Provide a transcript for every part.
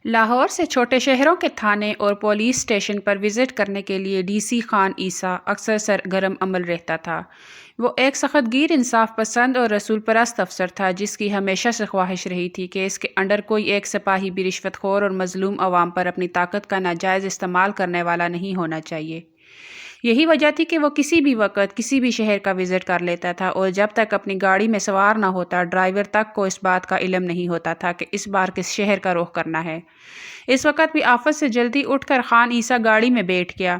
لاہور سے چھوٹے شہروں کے تھانے اور پولیس اسٹیشن پر وزٹ کرنے کے لیے ڈی سی خان عیسیٰ اکثر سرگرم عمل رہتا تھا۔ وہ ایک سخت گیر، انصاف پسند اور رسول پرست افسر تھا جس کی ہمیشہ سے خواہش رہی تھی کہ اس کے انڈر کوئی ایک سپاہی بھی رشوت خور اور مظلوم عوام پر اپنی طاقت کا ناجائز استعمال کرنے والا نہیں ہونا چاہیے۔ یہی وجہ تھی کہ وہ کسی بھی وقت کسی بھی شہر کا وزٹ کر لیتا تھا، اور جب تک اپنی گاڑی میں سوار نہ ہوتا ڈرائیور تک کو اس بات کا علم نہیں ہوتا تھا کہ اس بار کس شہر کا رخ کرنا ہے۔ اس وقت بھی آفس سے جلدی اٹھ کر خان عیسیٰ گاڑی میں بیٹھ گیا۔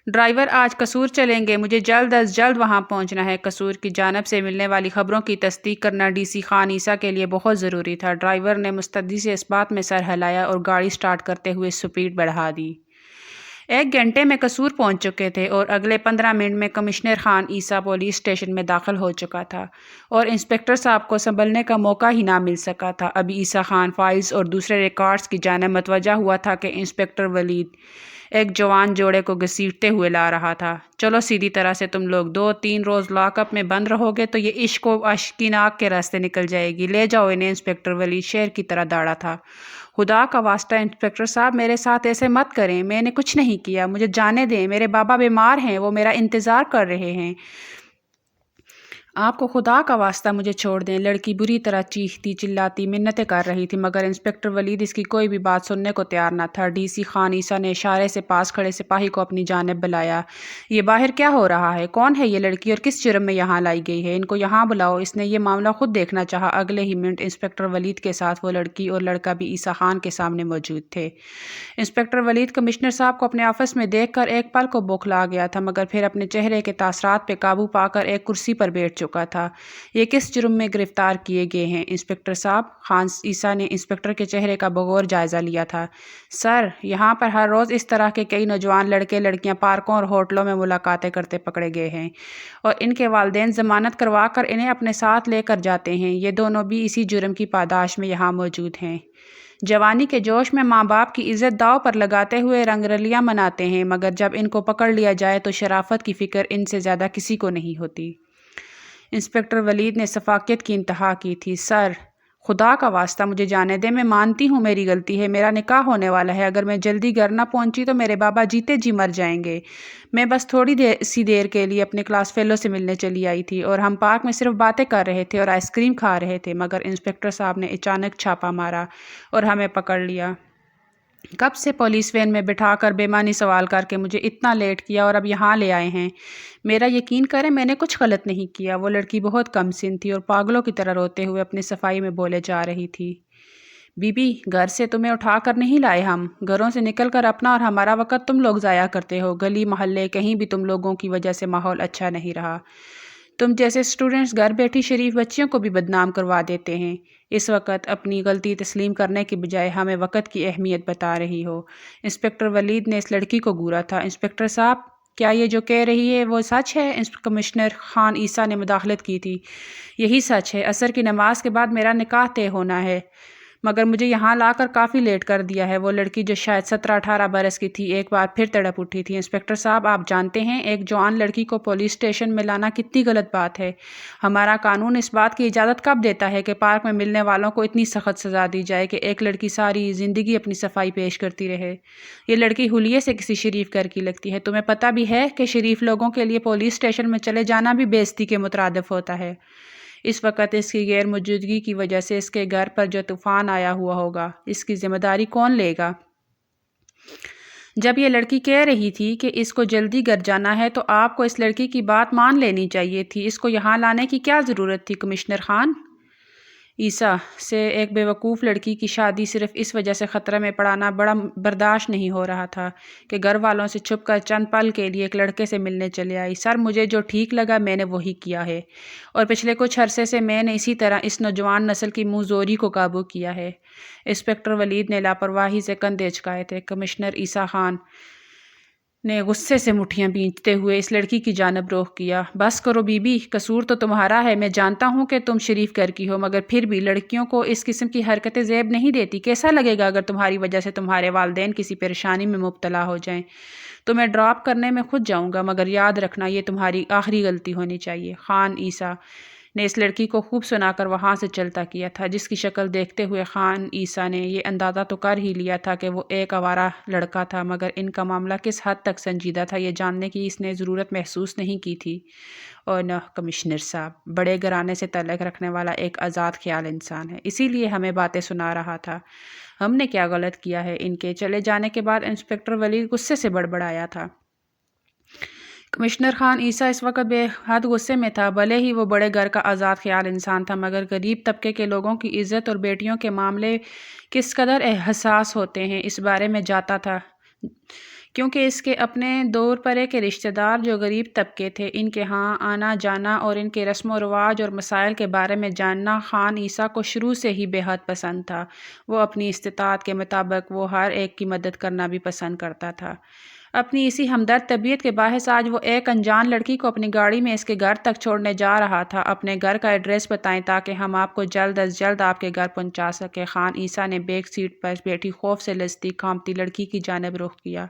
ڈرائیور، آج قصور چلیں گے، مجھے جلد از جلد وہاں پہنچنا ہے۔ قصور کی جانب سے ملنے والی خبروں کی تصدیق کرنا ڈی سی خان عیسیٰ کے لیے بہت ضروری تھا۔ ڈرائیور نے مستعدی سے اس بات میں سر ہلایا اور گاڑی سٹارٹ کرتے ہوئے سپیڈ بڑھا دی۔ 1 گھنٹے میں قصور پہنچ چکے تھے اور اگلے 15 منٹ میں کمشنر خان عیسیٰ پولیس اسٹیشن میں داخل ہو چکا تھا، اور انسپکٹر صاحب کو سنبھلنے کا موقع ہی نہ مل سکا تھا۔ ابھی عیسیٰ خان فائلز اور دوسرے ریکارڈز کی جانب متوجہ ہوا تھا کہ انسپکٹر ولید ایک جوان جوڑے کو گھسیٹتے ہوئے لا رہا تھا۔ چلو سیدھی طرح سے تم لوگ 2-3 روز لاک اپ میں بند رہو گے تو یہ عشق و عشقیناک کے راستے نکل جائے گی، لے جاؤ انہیں۔ انسپکٹر ولید شیر کی طرح دوڑا تھا۔ خدا کا واسطہ انسپکٹر صاحب، میرے ساتھ ایسے مت کریں، میں نے کچھ نہیں کیا، مجھے جانے دیں، میرے بابا بیمار ہیں، وہ میرا انتظار کر رہے ہیں، آپ کو خدا کا واسطہ مجھے چھوڑ دیں۔ لڑکی بری طرح چیختی چلاتی منتیں کر رہی تھی، مگر انسپکٹر ولید اس کی کوئی بھی بات سننے کو تیار نہ تھا۔ ڈی سی خان عیسیٰ نے اشارے سے پاس کھڑے سپاہی کو اپنی جانب بلایا۔ یہ باہر کیا ہو رہا ہے؟ کون ہے یہ لڑکی اور کس جرم میں یہاں لائی گئی ہے؟ ان کو یہاں بلاؤ۔ اس نے یہ معاملہ خود دیکھنا چاہا۔ اگلے ہی منٹ انسپکٹر ولید کے ساتھ وہ لڑکی اور لڑکا بھی عیسیٰ خان کے سامنے موجود تھے۔ انسپکٹر ولید کمشنر صاحب کو اپنے آفس میں دیکھ کر ایک پل کو بوکھلا گیا تھا، مگر پھر اپنے چہرے کے تاثرات پہ قابو پا کر ایک کرسی پر بیٹھ چکا تھا۔ یہ کس جرم میں گرفتار کیے گئے ہیں انسپکٹر صاحب؟ خان عیسیٰ نے انسپکٹر کے چہرے کا بغور جائزہ لیا تھا۔ سر، یہاں پر ہر روز اس طرح کے کئی نوجوان لڑکے لڑکیاں پارکوں اور ہوٹلوں میں ملاقاتیں کرتے پکڑے گئے ہیں، اور ان کے والدین ضمانت کروا کر انہیں اپنے ساتھ لے کر جاتے ہیں۔ یہ دونوں بھی اسی جرم کی پاداش میں یہاں موجود ہیں۔ جوانی کے جوش میں ماں باپ کی عزت داؤ پر لگاتے ہوئے رنگ رلیاں مناتے ہیں، مگر جب ان کو پکڑ لیا جائے تو شرافت کی فکر ان سے زیادہ کسی کو نہیں ہوتی۔ انسپکٹر ولید نے شفقت کی انتہا کی تھی۔ سر، خدا کا واسطہ مجھے جانے دیں، میں مانتی ہوں میری غلطی ہے، میرا نکاح ہونے والا ہے، اگر میں جلدی گھر نہ پہنچی تو میرے بابا جیتے جی مر جائیں گے۔ میں بس تھوڑی دیر کے لیے اپنے کلاس فیلو سے ملنے چلی آئی تھی، اور ہم پارک میں صرف باتیں کر رہے تھے اور آئس کریم کھا رہے تھے، مگر انسپکٹر صاحب نے اچانک چھاپا مارا اور ہمیں پکڑ لیا۔ کب سے پولیس وین میں بٹھا کر بے معنی سوال کر کے مجھے اتنا لیٹ کیا، اور اب یہاں لے آئے ہیں۔ میرا یقین کریں، میں نے کچھ غلط نہیں کیا۔ وہ لڑکی بہت کم سن تھی اور پاگلوں کی طرح روتے ہوئے اپنی صفائی میں بولے جا رہی تھی۔ بی بی، گھر سے تمہیں اٹھا کر نہیں لائے ہم، گھروں سے نکل کر اپنا اور ہمارا وقت تم لوگ ضائع کرتے ہو۔ گلی محلے کہیں بھی تم لوگوں کی وجہ سے ماحول اچھا نہیں رہا۔ تم جیسے اسٹوڈنٹس گھر بیٹھی شریف بچیوں کو بھی بدنام کروا دیتے ہیں۔ اس وقت اپنی غلطی تسلیم کرنے کی بجائے ہمیں وقت کی اہمیت بتا رہی ہو۔ انسپکٹر ولید نے اس لڑکی کو گھورا تھا۔ انسپکٹر صاحب، کیا یہ جو کہہ رہی ہے وہ سچ ہے؟ کمشنر خان عیسیٰ نے مداخلت کی تھی۔ یہی سچ ہے، عصر کی نماز کے بعد میرا نکاح طے ہونا ہے، مگر مجھے یہاں لا کر کافی لیٹ کر دیا ہے۔ وہ لڑکی جو شاید 17-18 برس کی تھی ایک بار پھر تڑپ اٹھی تھی۔ انسپکٹر صاحب، آپ جانتے ہیں ایک جوان لڑکی کو پولیس اسٹیشن میں لانا کتنی غلط بات ہے۔ ہمارا قانون اس بات کی اجازت کب دیتا ہے کہ پارک میں ملنے والوں کو اتنی سخت سزا دی جائے کہ ایک لڑکی ساری زندگی اپنی صفائی پیش کرتی رہے؟ یہ لڑکی حلیے سے کسی شریف گھر کی لگتی ہے۔ تمہیں پتہ بھی ہے کہ شریف لوگوں کے لیے پولیس اسٹیشن میں چلے جانا بھی بے عزتی کے مترادف ہوتا ہے۔ اس وقت اس کی غیر موجودگی کی وجہ سے اس کے گھر پر جو طوفان آیا ہوا ہوگا، اس کی ذمہ داری کون لے گا؟ جب یہ لڑکی کہہ رہی تھی کہ اس کو جلدی گھر جانا ہے تو آپ کو اس لڑکی کی بات مان لینی چاہیے تھی۔ اس کو یہاں لانے کی کیا ضرورت تھی؟ کمشنر خان عیسیٰ سے ایک بیوقوف لڑکی کی شادی صرف اس وجہ سے خطرے میں پڑانا بڑا برداشت نہیں ہو رہا تھا کہ گھر والوں سے چھپ کر چند پل کے لیے ایک لڑکے سے ملنے چلے آئی۔ سر، مجھے جو ٹھیک لگا میں نے وہی کیا ہے، اور پچھلے کچھ عرصے سے میں نے اسی طرح اس نوجوان نسل کی منہ زوری کو قابو کیا ہے۔ انسپکٹر ولید نے لاپرواہی سے کندھے جھکائے تھے۔ کمشنر عیسیٰ خان نے غصے سے مٹھیاں بھینچتے ہوئے اس لڑکی کی جانب رخ کیا۔ بس کرو بی بی، قصور تو تمہارا ہے، میں جانتا ہوں کہ تم شریف گھر کی ہو، مگر پھر بھی لڑکیوں کو اس قسم کی حرکتیں زیب نہیں دیتی۔ کیسا لگے گا اگر تمہاری وجہ سے تمہارے والدین کسی پریشانی میں مبتلا ہو جائیں؟ تمہیں ڈراپ کرنے میں خود جاؤں گا، مگر یاد رکھنا یہ تمہاری آخری غلطی ہونی چاہیے۔ خان عیسیٰ نے اس لڑکی کو خوب سنا کر وہاں سے چلتا کیا تھا، جس کی شکل دیکھتے ہوئے خان عیسیٰ نے یہ اندازہ تو کر ہی لیا تھا کہ وہ ایک آوارہ لڑکا تھا، مگر ان کا معاملہ کس حد تک سنجیدہ تھا یہ جاننے کی اس نے ضرورت محسوس نہیں کی تھی۔ اور نہ کمشنر صاحب بڑے گھرانے سے تعلق رکھنے والا ایک آزاد خیال انسان ہے، اسی لیے ہمیں باتیں سنا رہا تھا۔ ہم نے کیا غلط کیا ہے؟ ان کے چلے جانے کے بعد انسپکٹر ولید غصے سے بڑبڑایا تھا۔ کمشنر خان عیسیٰ اس وقت بے حد غصے میں تھا، بھلے ہی وہ بڑے گھر کا آزاد خیال انسان تھا، مگر غریب طبقے کے لوگوں کی عزت اور بیٹیوں کے معاملے کس قدر حساس ہوتے ہیں اس بارے میں جاتا تھا، کیونکہ اس کے اپنے دور پرے کے رشتہ دار جو غریب طبقے تھے، ان کے ہاں آنا جانا اور ان کے رسم و رواج اور مسائل کے بارے میں جاننا خان عیسیٰ کو شروع سے ہی بے حد پسند تھا۔ وہ اپنی استطاعت کے مطابق وہ ہر ایک کی مدد کرنا بھی پسند کرتا تھا۔ اپنی اسی ہمدرد طبیعت کے باعث آج وہ ایک انجان لڑکی کو اپنی گاڑی میں اس کے گھر تک چھوڑنے جا رہا تھا۔ اپنے گھر کا ایڈریس بتائیں تاکہ ہم آپ کو جلد از جلد آپ کے گھر پہنچا سکیں۔ خان عیسیٰ نے بیک سیٹ پر بیٹھی خوف سے لرزتی کانپتی لڑکی کی جانب رخ کیا۔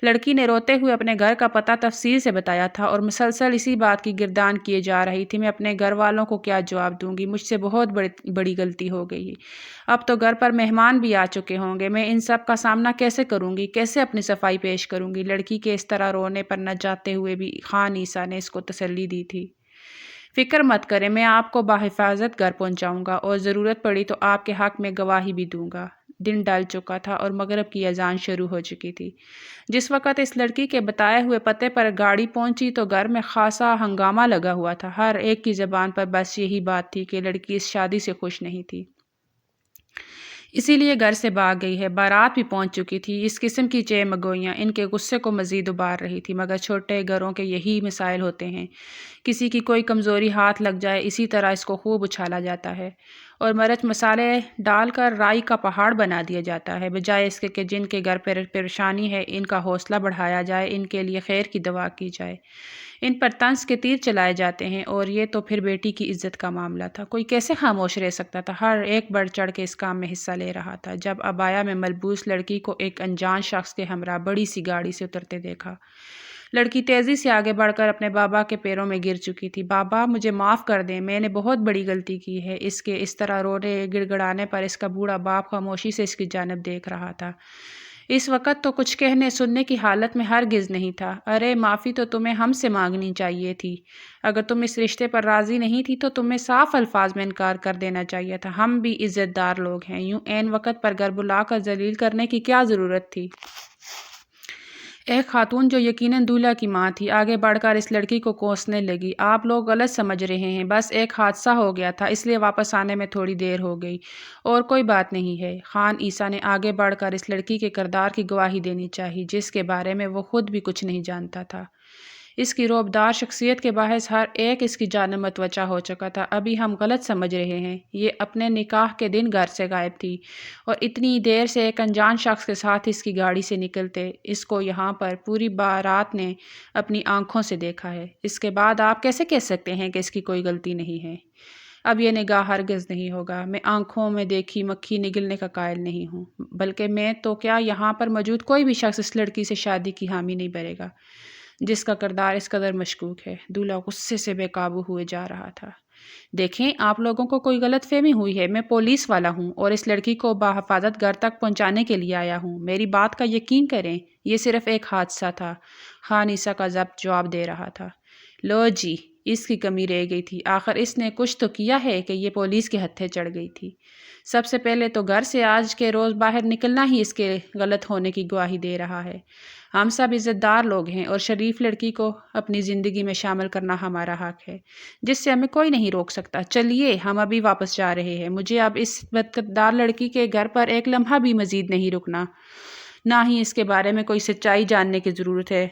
لڑکی نے روتے ہوئے اپنے گھر کا پتہ تفصیل سے بتایا تھا اور مسلسل اسی بات کی گردان کیے جا رہی تھی، میں اپنے گھر والوں کو کیا جواب دوں گی؟ مجھ سے بہت بڑی غلطی ہو گئی۔ اب تو گھر پر مہمان بھی آ چکے ہوں گے، میں ان سب کا سامنا کیسے کروں گی؟ کیسے اپنی صفائی پیش کروں گی؟ لڑکی کے اس طرح رونے پر نہ جاتے ہوئے بھی خان عیسیٰ نے اس کو تسلی دی تھی۔ فکر مت کریں، میں آپ کو بحفاظت گھر پہنچاؤں گا اور ضرورت پڑی تو آپ کے حق میں گواہی بھی دوں گا۔ دن ڈھل چکا تھا اور مغرب کی اذان شروع ہو چکی تھی۔ جس وقت اس لڑکی کے بتائے ہوئے پتے پر گاڑی پہنچی تو گھر میں خاصا ہنگامہ لگا ہوا تھا۔ ہر ایک کی زبان پر بس یہی بات تھی کہ لڑکی اس شادی سے خوش نہیں تھی، اسی لیے گھر سے بھاگ گئی ہے۔ بارات بھی پہنچ چکی تھی۔ اس قسم کی چہمگوئیاں ان کے غصے کو مزید ابار رہی تھی، مگر چھوٹے گھروں کے یہی مسائل ہوتے ہیں، کسی کی کوئی کمزوری ہاتھ لگ جائے اسی طرح اس کو خوب اچھالا جاتا ہے اور مرچ مسالے ڈال کر رائی کا پہاڑ بنا دیا جاتا ہے، بجائے اس کے کہ جن کے گھر پر پریشانی ہے ان کا حوصلہ بڑھایا جائے، ان کے لیے خیر کی دعا کی جائے۔ ان پر طنز کے تیر چلائے جاتے ہیں، اور یہ تو پھر بیٹی کی عزت کا معاملہ تھا، کوئی کیسے خاموش رہ سکتا تھا؟ ہر ایک بڑھ چڑھ کے اس کام میں حصہ لے رہا تھا۔ جب عبایا میں ملبوس لڑکی کو ایک انجان شخص کے ہمراہ بڑی سی گاڑی سے اترتے دیکھا، لڑکی تیزی سے آگے بڑھ کر اپنے بابا کے پیروں میں گر چکی تھی۔ بابا مجھے معاف کر دیں، میں نے بہت بڑی غلطی کی ہے۔ اس کے اس طرح رونے گڑ گڑانے پر اس کا بوڑھا باپ خاموشی سے اس کی جانب دیکھ رہا تھا۔ اس وقت تو کچھ کہنے سننے کی حالت میں ہرگز نہیں تھا۔ ارے معافی تو تمہیں ہم سے مانگنی چاہیے تھی، اگر تم اس رشتے پر راضی نہیں تھی تو تمہیں صاف الفاظ میں انکار کر دینا چاہیے تھا، ہم بھی عزت دار لوگ ہیں، یوں عین وقت پر گھر بلا کر ذلیل کرنے کی کیا ضرورت تھی؟ ایک خاتون جو یقیناً دولہا کی ماں تھی آگے بڑھ کر اس لڑکی کو کوسنے لگی۔ آپ لوگ غلط سمجھ رہے ہیں، بس ایک حادثہ ہو گیا تھا، اس لیے واپس آنے میں تھوڑی دیر ہو گئی، اور کوئی بات نہیں ہے۔ خان عیسیٰ نے آگے بڑھ کر اس لڑکی کے کردار کی گواہی دینی چاہی، جس کے بارے میں وہ خود بھی کچھ نہیں جانتا تھا۔ اس کی رعبدار شخصیت کے باعث ہر ایک اس کی جانب متوجہ ہو چکا تھا۔ ابھی ہم غلط سمجھ رہے ہیں، یہ اپنے نکاح کے دن گھر سے غائب تھی اور اتنی دیر سے ایک انجان شخص کے ساتھ اس کی گاڑی سے نکلتے اس کو یہاں پر پوری بارات نے اپنی آنکھوں سے دیکھا ہے۔ اس کے بعد آپ کیسے کہہ سکتے ہیں کہ اس کی کوئی غلطی نہیں ہے؟ اب یہ نگاہ ہرگز نہیں ہوگا، میں آنکھوں میں دیکھی مکھی نگلنے کا قائل نہیں ہوں، بلکہ میں تو کیا یہاں پر موجود کوئی بھی شخص اس لڑکی سے شادی کی حامی نہیں بھرے گا جس کا کردار اس قدر مشکوک ہے۔ دولہا غصے سے بے قابو ہوئے جا رہا تھا۔ دیکھیں، آپ لوگوں کو کوئی غلط فہمی ہوئی ہے، میں پولیس والا ہوں اور اس لڑکی کو بحفاظت گھر تک پہنچانے کے لیے آیا ہوں، میری بات کا یقین کریں، یہ صرف ایک حادثہ تھا۔ خان عیسیٰ کا ضبط جواب دے رہا تھا۔ لو جی، اس کی کمی رہ گئی تھی، آخر اس نے کچھ تو کیا ہے کہ یہ پولیس کے ہتھے چڑھ گئی تھی۔ سب سے پہلے تو گھر سے آج کے روز باہر نکلنا ہی اس کے غلط ہونے کی گواہی دے رہا ہے۔ ہم سب عزت دار لوگ ہیں اور شریف لڑکی کو اپنی زندگی میں شامل کرنا ہمارا حق ہے، جس سے ہمیں کوئی نہیں روک سکتا۔ چلیے، ہم ابھی واپس جا رہے ہیں، مجھے اب اس بدکردار لڑکی کے گھر پر ایک لمحہ بھی مزید نہیں رکنا، نہ ہی اس کے بارے میں کوئی سچائی جاننے کی ضرورت ہے۔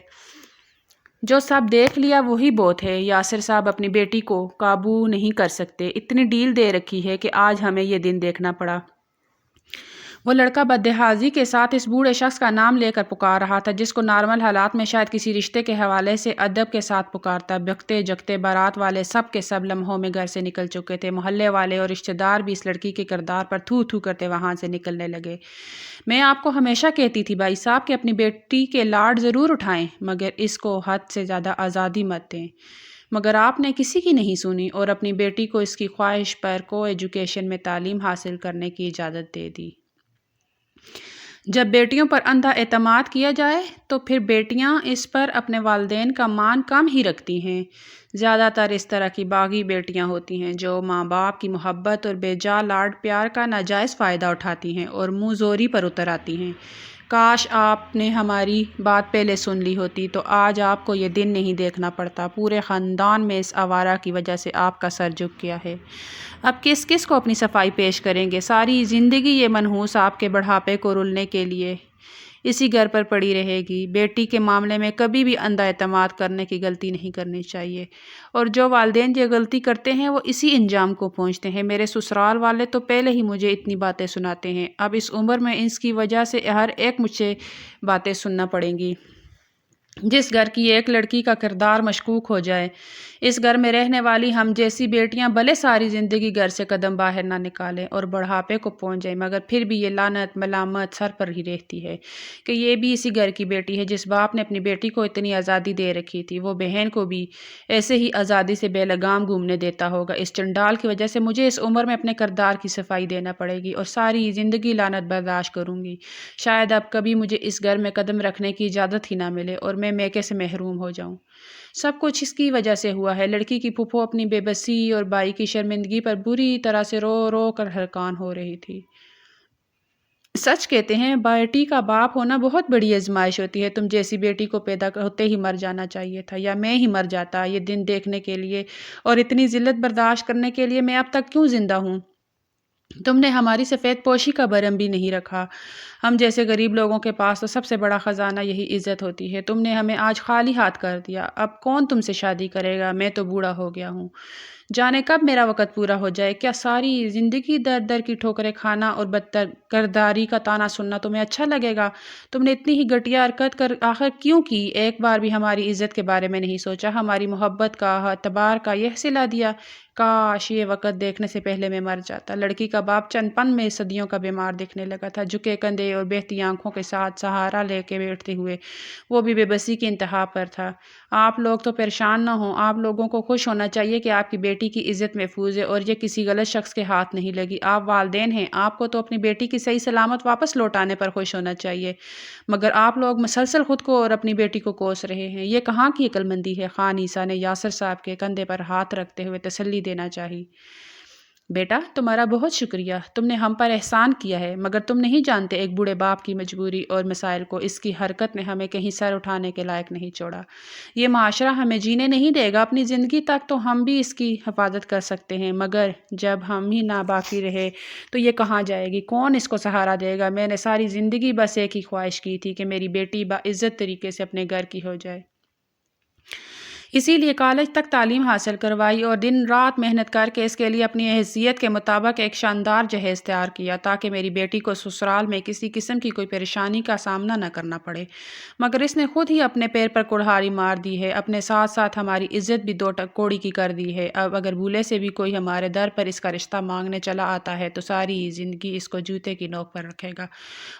جو سب دیکھ لیا وہی بہت ہے۔ یاسر صاحب اپنی بیٹی کو قابو نہیں کر سکتے، اتنی ڈیل دے رکھی ہے کہ آج ہمیں یہ دن دیکھنا پڑا۔ وہ لڑکا بدحازی کے ساتھ اس بوڑھے شخص کا نام لے کر پکار رہا تھا، جس کو نارمل حالات میں شاید کسی رشتے کے حوالے سے ادب کے ساتھ پکارتا۔ بکتے جگتے بارات والے سب کے سب لمحوں میں گھر سے نکل چکے تھے۔ محلے والے اور رشتہ دار بھی اس لڑکی کے کردار پر تھو تھو کرتے وہاں سے نکلنے لگے۔ میں آپ کو ہمیشہ کہتی تھی بھائی صاحب کہ اپنی بیٹی کے لاڈ ضرور اٹھائیں، مگر اس کو حد سے زیادہ آزادی مت دیں۔ مگر آپ نے کسی کی نہیں سنی اور اپنی بیٹی کو اس کی خواہش پر کو ایجوکیشن میں تعلیم حاصل کرنے کی اجازت دے دی۔ جب بیٹیوں پر اندھا اعتماد کیا جائے تو پھر بیٹیاں اس پر اپنے والدین کا مان کم ہی رکھتی ہیں۔ زیادہ تر اس طرح کی باغی بیٹیاں ہوتی ہیں جو ماں باپ کی محبت اور بے جا لاڈ پیار کا ناجائز فائدہ اٹھاتی ہیں اور منہ زوری پر اتر آتی ہیں۔ کاش آپ نے ہماری بات پہلے سن لی ہوتی تو آج آپ کو یہ دن نہیں دیکھنا پڑتا۔ پورے خاندان میں اس آوارہ کی وجہ سے آپ کا سر جھک گیا ہے۔ اب کس کس کو اپنی صفائی پیش کریں گے؟ ساری زندگی یہ منحوس آپ کے بڑھاپے کو رولنے کے لیے اسی گھر پر پڑی رہے گی۔ بیٹی کے معاملے میں کبھی بھی اندھا اعتماد کرنے کی غلطی نہیں کرنی چاہیے، اور جو والدین یہ غلطی کرتے ہیں وہ اسی انجام کو پہنچتے ہیں۔ میرے سسرال والے تو پہلے ہی مجھے اتنی باتیں سناتے ہیں، اب اس عمر میں اس کی وجہ سے ہر ایک مجھے باتیں سننا پڑیں گی۔ جس گھر کی ایک لڑکی کا کردار مشکوک ہو جائے، اس گھر میں رہنے والی ہم جیسی بیٹیاں بھلے ساری زندگی گھر سے قدم باہر نہ نکالیں اور بڑھاپے کو پہنچ جائیں، مگر پھر بھی یہ لعنت ملامت سر پر ہی رہتی ہے کہ یہ بھی اسی گھر کی بیٹی ہے۔ جس باپ نے اپنی بیٹی کو اتنی آزادی دے رکھی تھی، وہ بہن کو بھی ایسے ہی آزادی سے بے لگام گھومنے دیتا ہوگا۔ اس چنڈال کی وجہ سے مجھے اس عمر میں اپنے کردار کی صفائی دینا پڑے گی اور ساری زندگی لعنت برداشت کروں گی۔ شاید اب کبھی مجھے اس گھر میں قدم رکھنے کی اجازت ہی نہ ملے اور میں میکے سے محروم ہو جاؤں۔ سب کچھ اس کی وجہ سے ہوا ہے۔ لڑکی کی پھپھو اپنی بے بسی اور بھائی کی شرمندگی پر بری طرح سے رو رو کر ہلکان ہو رہی تھی۔ سچ کہتے ہیں بیٹی کا باپ ہونا بہت بڑی آزمائش ہوتی ہے۔ تم جیسی بیٹی کو پیدا ہوتے ہی مر جانا چاہیے تھا، یا میں ہی مر جاتا یہ دن دیکھنے کے لیے، اور اتنی ذلت برداشت کرنے کے لیے میں اب تک کیوں زندہ ہوں؟ تم نے ہماری سفید پوشی کا برہم بھی نہیں رکھا۔ ہم جیسے غریب لوگوں کے پاس تو سب سے بڑا خزانہ یہی عزت ہوتی ہے۔ تم نے ہمیں آج خالی ہاتھ کر دیا۔ اب کون تم سے شادی کرے گا؟ میں تو بوڑھا ہو گیا ہوں، جانے کب میرا وقت پورا ہو جائے۔ کیا ساری زندگی در در کی ٹھوکریں کھانا اور بدکرداری کا طعنہ سننا تمہیں اچھا لگے گا؟ تم نے اتنی ہی گھٹیا حرکت کر آخر کیوں کی؟ ایک بار بھی ہماری عزت کے بارے میں نہیں سوچا، ہماری محبت کا، اعتبار کا یہ صلہ دیا۔ کاش یہ وقت دیکھنے سے پہلے میں مر جاتا۔ لڑکی کا باپ چند پن میں صدیوں کا بیمار دکھنے لگا تھا، جھکے کندھے اور بہتی آنکھوں کے ساتھ سہارا لے کے بیٹھتے ہوئے، وہ بھی بے بسی کی انتہا پر تھا۔ آپ لوگ تو پریشان نہ ہوں، آپ لوگوں کو خوش ہونا چاہیے کہ آپ کی بیٹی کی عزت محفوظ ہے اور یہ کسی غلط شخص کے ہاتھ نہیں لگی۔ آپ والدین ہیں، آپ کو تو اپنی بیٹی کی صحیح سلامت واپس لوٹانے پر خوش ہونا چاہیے، مگر آپ لوگ مسلسل خود کو اور اپنی بیٹی کو کوس رہے ہیں۔ یہ کہاں کی عقل مندی ہے؟ خان عیسیٰ نے یاسر صاحب کے کندھے پر ہاتھ رکھتے ہوئے تسلی دینا چاہی۔ بیٹا تمہارا بہت شکریہ، تم نے ہم پر احسان کیا ہے، مگر تم نہیں جانتے ایک بوڑھے باپ کی مجبوری اور مسائل کو اس کی حرکت نے ہمیں کہیں سر اٹھانے کے لائق نہیں چھوڑا۔ یہ معاشرہ ہمیں جینے نہیں دے گا، اپنی زندگی تک تو ہم بھی اس کی حفاظت کر سکتے ہیں، مگر جب ہم ہی نہ باقی رہے تو یہ کہاں جائے گی؟ کون اس کو سہارا دے گا؟ میں نے ساری زندگی بس ایک ہی خواہش کی تھی کہ میری بیٹی باعزت طریقے سے اپنے گھر کی ہو جائے۔ اسی لیے کالج تک تعلیم حاصل کروائی اور دن رات محنت کر کے اس کے لیے اپنی حیثیت کے مطابق ایک شاندار جہیز تیار کیا تاکہ میری بیٹی کو سسرال میں کسی قسم کی کوئی پریشانی کا سامنا نہ کرنا پڑے، مگر اس نے خود ہی اپنے پیر پر کلہاڑی مار دی ہے، اپنے ساتھ ساتھ ہماری عزت بھی دو کوڑی کی کر دی ہے۔ اب اگر بھولے سے بھی کوئی ہمارے در پر اس کا رشتہ مانگنے چلا آتا ہے تو ساری زندگی اس کو جوتے کی نوک پر رکھے گا،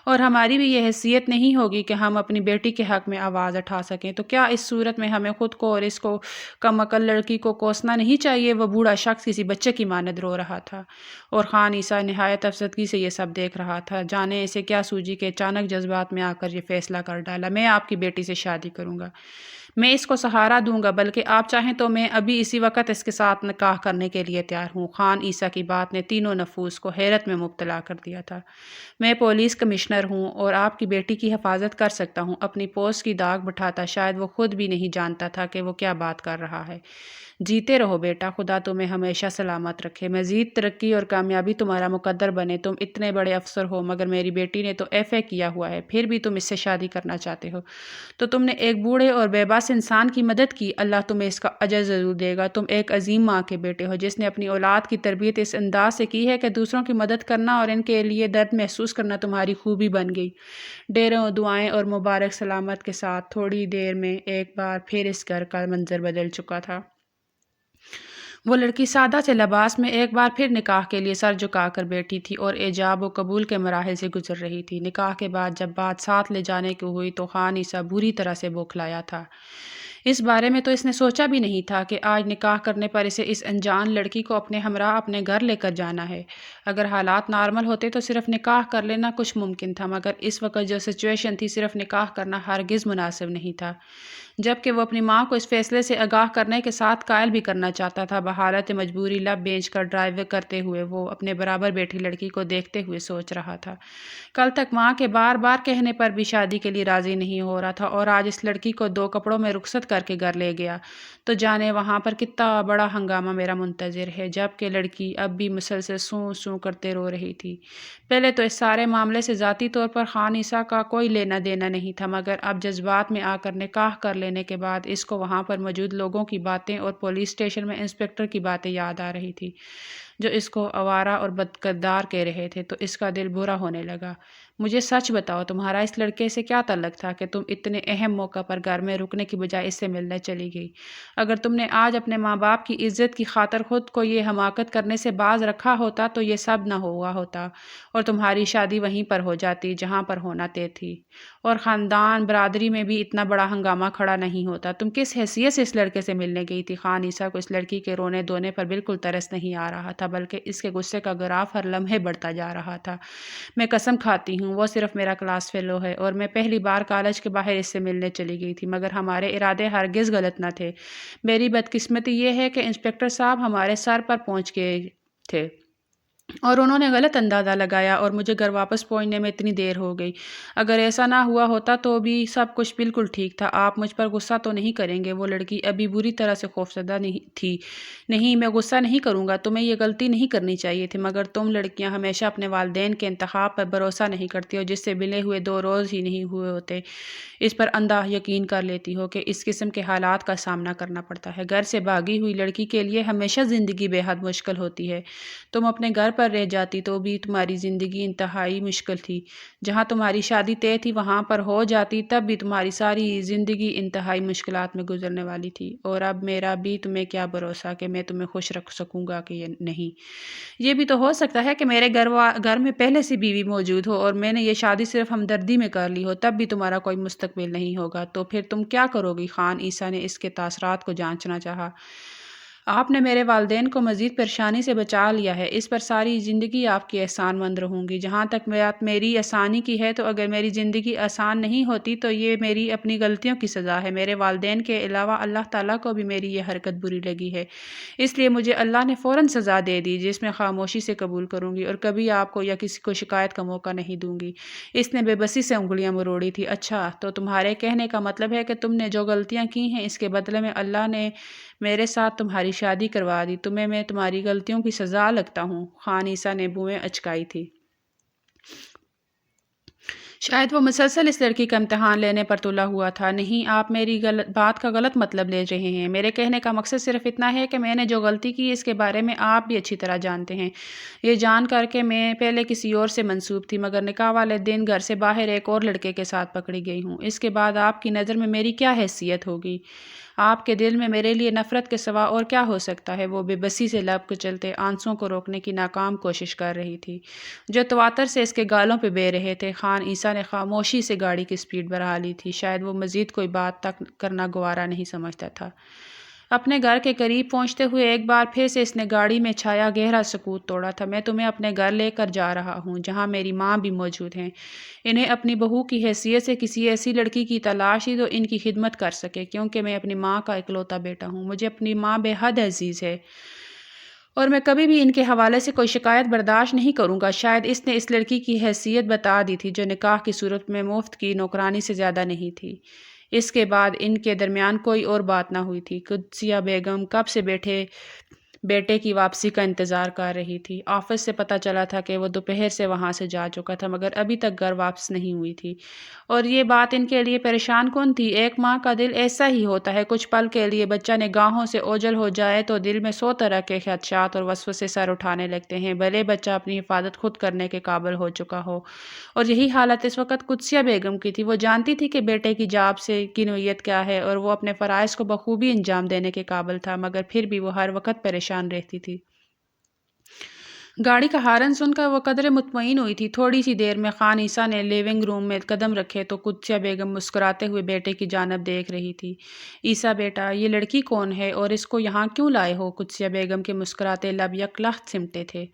اور ہماری بھی یہ حیثیت نہیں ہوگی کہ ہم اپنی بیٹی کے حق میں آواز اٹھا سکیں۔ تو کیا اس صورت میں ہمیں خود کو اور اس کو کم عقل لڑکی کو کوسنا نہیں چاہیے؟ وہ بوڑھا شخص کسی بچے کی مانند رو رہا تھا، اور خان عیسیٰ نہایت افسردگی سے یہ سب دیکھ رہا تھا۔ جانے اسے کیا سوجی کہ اچانک جذبات میں آ کر یہ فیصلہ کر ڈالا، میں آپ کی بیٹی سے شادی کروں گا، میں اس کو سہارا دوں گا، بلکہ آپ چاہیں تو میں ابھی اسی وقت اس کے ساتھ نکاح کرنے کے لیے تیار ہوں۔ خان عیسیٰ کی بات نے تینوں نفوس کو حیرت میں مبتلا کر دیا تھا۔ میں پولیس کمشنر ہوں اور آپ کی بیٹی کی حفاظت کر سکتا ہوں۔ اپنی پوسٹ کی داغ بٹھاتا، شاید وہ خود بھی نہیں جانتا تھا کہ وہ کیا بات کر رہا ہے۔ جیتے رہو بیٹا، خدا تمہیں ہمیشہ سلامت رکھے، مزید ترقی اور کامیابی تمہارا مقدر بنے۔ تم اتنے بڑے افسر ہو، مگر میری بیٹی نے تو FA کیا ہوا ہے، پھر بھی تم اس سے شادی کرنا چاہتے ہو، تو تم نے ایک بوڑھے اور بے بس انسان کی مدد کی، اللہ تمہیں اس کا اجر ضرور دے گا۔ تم ایک عظیم ماں کے بیٹے ہو جس نے اپنی اولاد کی تربیت اس انداز سے کی ہے کہ دوسروں کی مدد کرنا اور ان کے لیے درد محسوس کرنا تمہاری خوبی بن گئی۔ ڈھیروں دعائیں اور مبارک سلامت کے ساتھ تھوڑی دیر میں ایک بار پھر اس گھر کا منظر بدل چکا تھا۔ وہ لڑکی سادہ سے لباس میں ایک بار پھر نکاح کے لیے سر جھکا کر بیٹھی تھی اور ایجاب و قبول کے مراحل سے گزر رہی تھی۔ نکاح کے بعد جب بات ساتھ لے جانے کی ہوئی تو خان عیسیٰ بری طرح سے بوکھلایا تھا۔ اس بارے میں تو اس نے سوچا بھی نہیں تھا کہ آج نکاح کرنے پر اسے اس انجان لڑکی کو اپنے ہمراہ اپنے گھر لے کر جانا ہے۔ اگر حالات نارمل ہوتے تو صرف نکاح کر لینا کچھ ممکن تھا، مگر اس وقت جو سچویشن تھی صرف نکاح کرنا ہرگز مناسب نہیں تھا، جبکہ وہ اپنی ماں کو اس فیصلے سے آگاہ کرنے کے ساتھ قائل بھی کرنا چاہتا تھا۔ بحالت مجبوری لب بینچ کر ڈرائیو کرتے ہوئے وہ اپنے برابر بیٹھی لڑکی کو دیکھتے ہوئے سوچ رہا تھا۔ کل تک ماں کے بار بار کہنے پر بھی شادی کے لیے راضی نہیں ہو رہا تھا، اور آج اس لڑکی کو 2 کپڑوں میں رخصت کر کے گھر لے گیا تو جانے وہاں پر کتنا بڑا ہنگامہ میرا منتظر ہے۔ جبکہ لڑکی اب بھی مسلسل سوں سوں کرتے رو رہی تھی۔ پہلے تو اس سارے معاملے سے ذاتی طور پر خان عیسیٰ کا کوئی لینا دینا نہیں تھا، مگر اب جذبات میں آ کر نکاح کر لینے کے بعد اس کو وہاں پر موجود لوگوں کی باتیں اور پولیس اسٹیشن میں انسپکٹر کی باتیں یاد آ رہی تھی جو اس کو آوارہ اور بدکردار کہہ رہے تھے، تو اس کا دل برا ہونے لگا۔ مجھے سچ بتاؤ، تمہارا اس لڑکے سے کیا تعلق تھا کہ تم اتنے اہم موقع پر گھر میں رکنے کی بجائے اس سے ملنے چلی گئی؟ اگر تم نے آج اپنے ماں باپ کی عزت کی خاطر خود کو یہ حماقت کرنے سے باز رکھا ہوتا تو یہ سب نہ ہوا ہوتا، اور تمہاری شادی وہیں پر ہو جاتی جہاں پر ہونا طے تھی، اور خاندان برادری میں بھی اتنا بڑا ہنگامہ کھڑا نہیں ہوتا۔ تم کس حیثیت سے اس لڑکے سے ملنے گئی تھی؟ خان عیسیٰ کو اس لڑکی کے رونے دھونے پر بالکل ترس نہیں آ رہا تھا، بلکہ اس کے غصے کا گراف ہر لمحے بڑھتا جا رہا تھا۔ میں قسم کھاتی ہوں وہ صرف میرا کلاس فیلو ہے، اور میں پہلی بار کالج کے باہر اس سے ملنے چلی گئی تھی، مگر ہمارے ارادے ہرگز غلط نہ تھے۔ میری بدقسمتی یہ ہے کہ انسپکٹر صاحب ہمارے سر پر پہنچ گئے تھے اور انہوں نے غلط اندازہ لگایا، اور مجھے گھر واپس پہنچنے میں اتنی دیر ہو گئی۔ اگر ایسا نہ ہوا ہوتا تو بھی سب کچھ بالکل ٹھیک تھا۔ آپ مجھ پر غصہ تو نہیں کریں گے؟ وہ لڑکی ابھی بری طرح سے خوفزدہ نہیں تھی۔ نہیں، میں غصہ نہیں کروں گا، تمہیں یہ غلطی نہیں کرنی چاہیے تھی، مگر تم لڑکیاں ہمیشہ اپنے والدین کے انتخاب پر بھروسہ نہیں کرتی ہو، جس سے ملے ہوئے 2 روز ہی نہیں ہوئے ہوتے اس پر اندھا یقین کر لیتی ہو کہ اس قسم کے حالات کا سامنا کرنا پڑتا ہے۔ گھر سے بھاگی ہوئی لڑکی کے لیے ہمیشہ زندگی بے حد مشکل ہوتی ہے۔ تم اپنے گھر پر رہ جاتی تو بھی تمہاری زندگی انتہائی مشکل تھی، جہاں تمہاری شادی طے تھی وہاں پر ہو جاتی تب بھی تمہاری ساری زندگی انتہائی مشکلات میں گزرنے والی تھی، اور اب میرا بھی تمہیں کیا بھروسہ کہ میں تمہیں خوش رکھ سکوں گا کہ نہیں؟ یہ بھی تو ہو سکتا ہے کہ میرے گھر میں پہلے سے بیوی موجود ہو اور میں نے یہ شادی صرف ہمدردی میں کر لی ہو، تب بھی تمہارا کوئی مستقبل نہیں ہوگا، تو پھر تم کیا کرو گی؟ خان عیسیٰ نے اس کے تاثرات کو جانچنا چاہا۔ آپ نے میرے والدین کو مزید پریشانی سے بچا لیا ہے، اس پر ساری زندگی آپ کی احسان مند رہوں گی۔ جہاں تک بات میری آسانی کی ہے، تو اگر میری زندگی آسان نہیں ہوتی تو یہ میری اپنی غلطیوں کی سزا ہے۔ میرے والدین کے علاوہ اللہ تعالیٰ کو بھی میری یہ حرکت بری لگی ہے، اس لیے مجھے اللہ نے فوراً سزا دے دی، جس میں خاموشی سے قبول کروں گی، اور کبھی آپ کو یا کسی کو شکایت کا موقع نہیں دوں گی۔ اس نے بے بسی سے انگلیاں مروڑی تھی۔ اچھا، تو تمہارے کہنے کا مطلب ہے کہ تم نے جو غلطیاں کی ہیں اس کے بدلے میں اللہ نے میرے ساتھ تمہاری شادی کروا دی، تمہیں میں تمہاری غلطیوں کی سزا لگتا ہوں؟ خان عیسیٰ نے بوئیں اچکائی تھی۔ شاید وہ مسلسل اس لڑکی کا امتحان لینے پر تلا ہوا تھا۔ نہیں، آپ میری بات کا غلط مطلب لے رہے ہیں۔ میرے کہنے کا مقصد صرف اتنا ہے کہ میں نے جو غلطی کی اس کے بارے میں آپ بھی اچھی طرح جانتے ہیں، یہ جان کر کہ میں پہلے کسی اور سے منسوب تھی، مگر نکاح والے دن گھر سے باہر ایک اور لڑکے کے ساتھ پکڑی گئی ہوں۔ اس کے بعد آپ کی نظر میں میری کیا حیثیت ہوگی؟ آپ کے دل میں میرے لیے نفرت کے سوا اور کیا ہو سکتا ہے؟ وہ بے بسی سے لب کچلتے آنسوؤں کو روکنے کی ناکام کوشش کر رہی تھی جو تواتر سے اس کے گالوں پہ بہہ رہے تھے۔ خان عیسیٰ نے خاموشی سے گاڑی کی سپیڈ بڑھا لی تھی، شاید وہ مزید کوئی بات تک کرنا گوارا نہیں سمجھتا تھا۔ اپنے گھر کے قریب پہنچتے ہوئے ایک بار پھر سے اس نے گاڑی میں چھایا گہرا سکوت توڑا تھا۔ میں تمہیں اپنے گھر لے کر جا رہا ہوں جہاں میری ماں بھی موجود ہیں۔ انہیں اپنی بہو کی حیثیت سے کسی ایسی لڑکی کی تلاش تھی جو ان کی خدمت کر سکے، کیونکہ میں اپنی ماں کا اکلوتا بیٹا ہوں۔ مجھے اپنی ماں بے حد عزیز ہے، اور میں کبھی بھی ان کے حوالے سے کوئی شکایت برداشت نہیں کروں گا۔ شاید اس نے اس لڑکی کی حیثیت بتا دی تھی جو نکاح کی صورت میں مفت کی نوکرانی سے زیادہ نہیں تھی۔ اس کے بعد ان کے درمیان کوئی اور بات نہ ہوئی تھی۔ قدسیہ بیگم کب سے بیٹے کی واپسی کا انتظار کر رہی تھی۔ آفس سے پتہ چلا تھا کہ وہ دوپہر سے وہاں سے جا چکا تھا، مگر ابھی تک گھر واپس نہیں ہوئی تھی، اور یہ بات ان کے لیے پریشان کن تھی۔ ایک ماں کا دل ایسا ہی ہوتا ہے، کچھ پل کے لیے بچہ نگاہوں سے اوجھل ہو جائے تو دل میں 100 طرح کے خدشات اور وسوسے سر اٹھانے لگتے ہیں، بھلے بچہ اپنی حفاظت خود کرنے کے قابل ہو چکا ہو۔ اور یہی حالت اس وقت قدسیہ بیگم کی تھی۔ وہ جانتی تھی کہ بیٹے کی جاب سے کی نوعیت کیا ہے، اور وہ اپنے فرائض کو بخوبی انجام دینے کے قابل تھا، مگر پھر بھی وہ ہر وقت پریشان رہتی تھی۔ گاڑی کا ہارن سن کر وہ قدرے مطمئن ہوئی تھی۔ تھوڑی سی دیر میں خان عیسیٰ نے لیونگ روم میں قدم رکھے تو قدسیہ بیگم مسکراتے ہوئے بیٹے کی جانب دیکھ رہی تھی۔ عیسیٰ بیٹا، یہ لڑکی کون ہے اور اس کو یہاں کیوں لائے ہو؟ قدسیہ بیگم کے مسکراتے لب یک لخت سمٹے تھے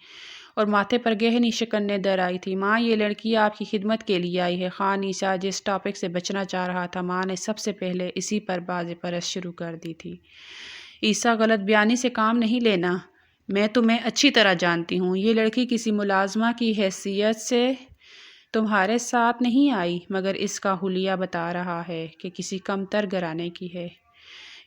اور ماتھے پر گہنی شکنیں در آئی تھی۔ ماں، یہ لڑکی آپ کی خدمت کے لیے آئی ہے۔ خان عیسیٰ جس ٹاپک سے بچنا چاہ رہا تھا، ماں نے سب سے پہلے اسی پر باز پرست شروع کر دی تھی۔ عیسیٰ، غلط بیانی سے کام نہیں لینا۔ میں تمہیں اچھی طرح جانتی ہوں۔ یہ لڑکی کسی ملازمہ کی حیثیت سے تمہارے ساتھ نہیں آئی، مگر اس کا حلیہ بتا رہا ہے کہ کسی کمتر گھرانے کی ہے۔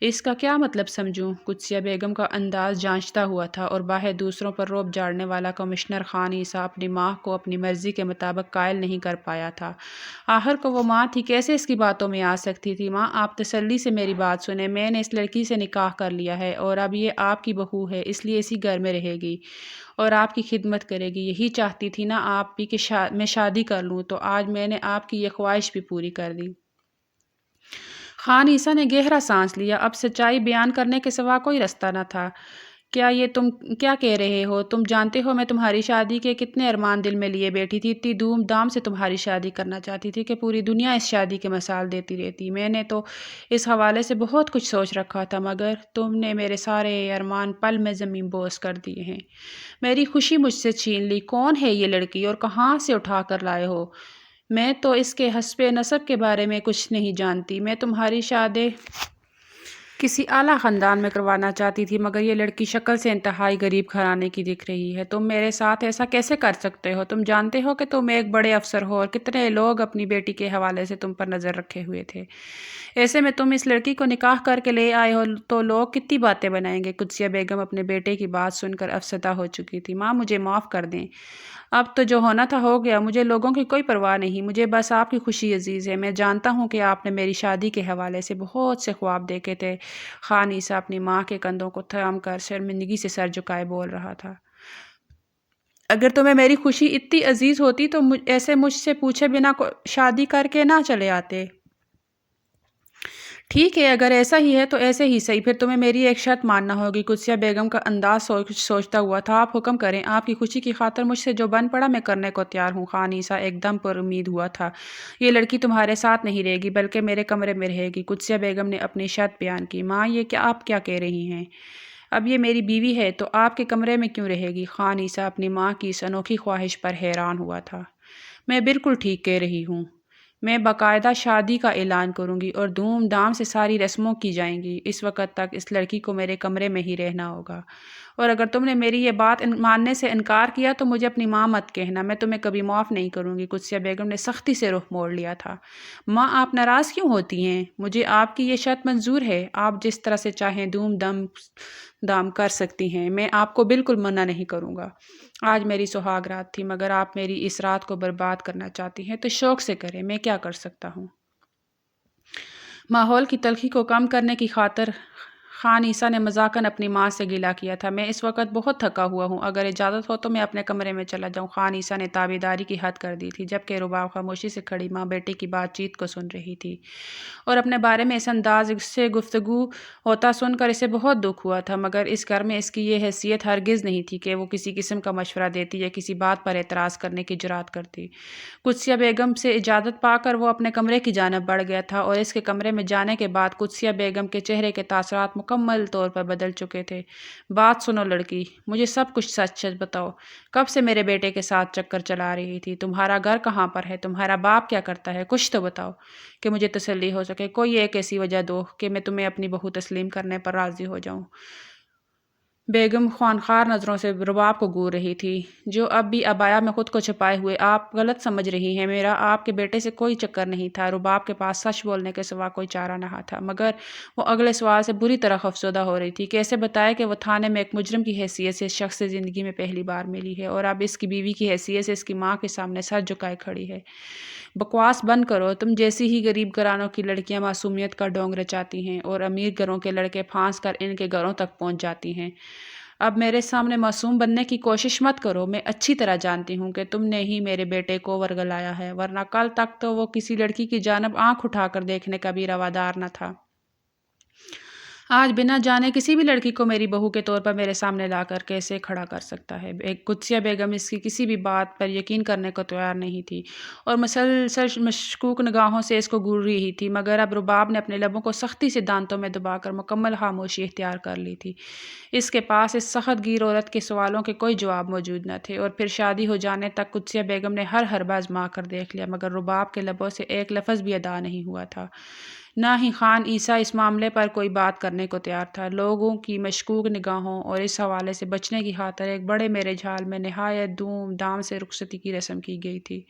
اس کا کیا مطلب سمجھوں؟ قدسیہ بیگم کا انداز جانچتا ہوا تھا اور باہر دوسروں پر رعب جھاڑنے والا کمشنر خان عیسیٰ اپنی ماں کو اپنی مرضی کے مطابق قائل نہیں کر پایا تھا۔ آخر کو وہ ماں تھی، کیسے اس کی باتوں میں آ سکتی تھی؟ ماں، آپ تسلی سے میری بات سنیں۔ میں نے اس لڑکی سے نکاح کر لیا ہے اور اب یہ آپ کی بہو ہے، اس لیے اسی گھر میں رہے گی اور آپ کی خدمت کرے گی۔ یہی چاہتی تھی نا آپ بھی کہ میں شادی کر لوں، تو آج میں نے آپ کی یہ خواہش بھی پوری کر دی۔ خان عیسیٰ نے گہرا سانس لیا۔ اب سچائی بیان کرنے کے سوا کوئی رستہ نہ تھا۔ تم کیا کہہ رہے ہو؟ تم جانتے ہو میں تمہاری شادی کے کتنے ارمان دل میں لیے بیٹھی تھی، اتنی دھوم دھام سے تمہاری شادی کرنا چاہتی تھی کہ پوری دنیا اس شادی کے مثال دیتی رہتی۔ میں نے تو اس حوالے سے بہت کچھ سوچ رکھا تھا، مگر تم نے میرے سارے ارمان پل میں زمین بوس کر دیے ہیں۔ میری خوشی مجھ سے چھین لی۔ کون ہے یہ لڑکی اور کہاں سے اٹھا کر لائے ہو؟ میں تو اس کے حسب نسب کے بارے میں کچھ نہیں جانتی۔ میں تمہاری شادی کسی اعلیٰ خاندان میں کروانا چاہتی تھی، مگر یہ لڑکی شکل سے انتہائی غریب گھرانے کی دکھ رہی ہے۔ تم میرے ساتھ ایسا کیسے کر سکتے ہو؟ تم جانتے ہو کہ تم ایک بڑے افسر ہو اور کتنے لوگ اپنی بیٹی کے حوالے سے تم پر نظر رکھے ہوئے تھے۔ ایسے میں تم اس لڑکی کو نکاح کر کے لے آئے ہو تو لوگ کتنی باتیں بنائیں گے۔ قدسیہ بیگم اپنے بیٹے کی بات سن کر افسردہ ہو چکی تھی۔ ماں، مجھے معاف کر دیں۔ اب تو جو ہونا تھا ہو گیا۔ مجھے لوگوں کی کوئی پرواہ نہیں، مجھے بس آپ کی خوشی عزیز ہے۔ میں جانتا ہوں کہ آپ نے میری شادی کے حوالے سے بہت سے خواب دیکھے تھے۔ خان عیسیٰ اپنی ماں کے کندھوں کو تھام کر شرمندگی سے سر جھکائے بول رہا تھا۔ اگر تمہیں میری خوشی اتنی عزیز ہوتی تو ایسے مجھ سے پوچھے بنا شادی کر کے نہ چلے آتے۔ ٹھیک ہے، اگر ایسا ہی ہے تو ایسے ہی صحیح، پھر تمہیں میری ایک شرط ماننا ہوگی۔ قدسیہ بیگم کا انداز سوچتا ہوا تھا۔ آپ حکم کریں، آپ کی خوشی کی خاطر مجھ سے جو بن پڑا میں کرنے کو تیار ہوں۔ خان عیسیٰ ایک دم پر امید ہوا تھا۔ یہ لڑکی تمہارے ساتھ نہیں رہے گی بلکہ میرے کمرے میں رہے گی۔ قدسیہ بیگم نے اپنی شرط بیان کی۔ ماں، آپ کیا کہہ رہی ہیں؟ اب یہ میری بیوی ہے تو آپ کے کمرے میں کیوں رہے گی؟ خان عیسیٰ اپنی ماں کی اس انوکھی خواہش پر حیران ہوا تھا۔ میں بالکل ٹھیک کہہ رہی ہوں۔ میں باقاعدہ شادی کا اعلان کروں گی اور دھوم دھام سے ساری رسموں کی جائیں گی۔ اس وقت تک اس لڑکی کو میرے کمرے میں ہی رہنا ہوگا، اور اگر تم نے میری یہ بات ماننے سے انکار کیا تو مجھے اپنی ماں مت کہنا، میں تمہیں کبھی معاف نہیں کروں گی۔ قدسیہ بیگم نے سختی سے رخ موڑ لیا تھا۔ ماں، آپ ناراض کیوں ہوتی ہیں؟ مجھے آپ کی یہ شرط منظور ہے۔ آپ جس طرح سے چاہیں دھوم دھام کر سکتی ہیں، میں آپ کو بالکل منع نہیں کروں گا۔ آج میری سہاگ رات تھی، مگر آپ میری اس رات کو برباد کرنا چاہتی ہیں تو شوق سے کریں، میں کیا کر سکتا ہوں؟ ماحول کی تلخی کو کم کرنے کی خاطر خان عیسیٰ نے مذاقاً اپنی ماں سے گلہ کیا تھا۔ میں اس وقت بہت تھکا ہوا ہوں، اگر اجازت ہو تو میں اپنے کمرے میں چلا جاؤں۔ خان عیسیٰ نے تابعداری کی حد کر دی تھی، جبکہ رباب خاموشی سے کھڑی ماں بیٹے کی بات چیت کو سن رہی تھی اور اپنے بارے میں اس انداز سے گفتگو ہوتا سن کر اسے بہت دکھ ہوا تھا، مگر اس گھر میں اس کی یہ حیثیت ہرگز نہیں تھی کہ وہ کسی قسم کا مشورہ دیتی یا کسی بات پر اعتراض کرنے کی جرات کرتی۔ قدسیہ بیگم سے اجازت پا کر وہ اپنے کمرے کی جانب بڑھ گیا تھا اور اس کے کمرے میں جانے کے بعد قدسیہ بیگم کے چہرے کے تاثرات مکمل طور پر بدل چکے تھے۔ بات سنو لڑکی، مجھے سب کچھ سچ سچ بتاؤ۔ کب سے میرے بیٹے کے ساتھ چکر چلا رہی تھی؟ تمہارا گھر کہاں پر ہے؟ تمہارا باپ کیا کرتا ہے؟ کچھ تو بتاؤ کہ مجھے تسلی ہو سکے۔ کوئی ایک ایسی وجہ دو کہ میں تمہیں اپنی بہو تسلیم کرنے پر راضی ہو جاؤں۔ بیگم خوانخوار نظروں سے رباب کو گور رہی تھی، جو اب بھی عبایا میں خود کو چھپائے ہوئے۔ آپ غلط سمجھ رہی ہیں، میرا آپ کے بیٹے سے کوئی چکر نہیں تھا۔ رباب کے پاس سچ بولنے کے سوا کوئی چارہ نہ تھا، مگر وہ اگلے سوال سے بری طرح خوفزدہ ہو رہی تھی۔ کیسے بتائے کہ وہ تھانے میں ایک مجرم کی حیثیت سے اس شخص سے زندگی میں پہلی بار ملی ہے اور اب اس کی بیوی کی حیثیت سے اس کی ماں کے سامنے سر جھکائے کھڑی ہے؟ بکواس بند کرو۔ تم جیسی ہی غریب گھرانوں کی لڑکیاں معصومیت کا ڈھونگ رچاتی ہیں اور امیر گھروں کے لڑکے پھانس کر ان کے گھروں تک پہنچ جاتی ہیں۔ اب میرے سامنے معصوم بننے کی کوشش مت کرو۔ میں اچھی طرح جانتی ہوں کہ تم نے ہی میرے بیٹے کو ورگلایا ہے، ورنہ کل تک تو وہ کسی لڑکی کی جانب آنکھ اٹھا کر دیکھنے کا بھی روادار نہ تھا۔ آج بنا جانے کسی بھی لڑکی کو میری بہو کے طور پر میرے سامنے لا کر کیسے کھڑا کر سکتا ہے؟ ایک قدسیہ بیگم اس کی کسی بھی بات پر یقین کرنے کو تیار نہیں تھی اور مسلسل مشکوک نگاہوں سے اس کو گھور رہی تھی، مگر اب رباب نے اپنے لبوں کو سختی سے دانتوں میں دبا کر مکمل خاموشی اختیار کر لی تھی۔ اس کے پاس اس سخت گیر عورت کے سوالوں کے کوئی جواب موجود نہ تھے، اور پھر شادی ہو جانے تک قدسیہ بیگم نے ہر حربہ آزما کر دیکھ لیا، مگر رباب کے لبوں سے ایک لفظ بھی ادا نہیں ہوا تھا۔ نہ ہی خان عیسیٰ اس معاملے پر کوئی بات کرنے کو تیار تھا۔ لوگوں کی مشکوک نگاہوں اور اس حوالے سے بچنے کی خاطر ایک بڑے میرج ہال میں نہایت دھوم دھام سے رخصتی کی رسم کی گئی تھی،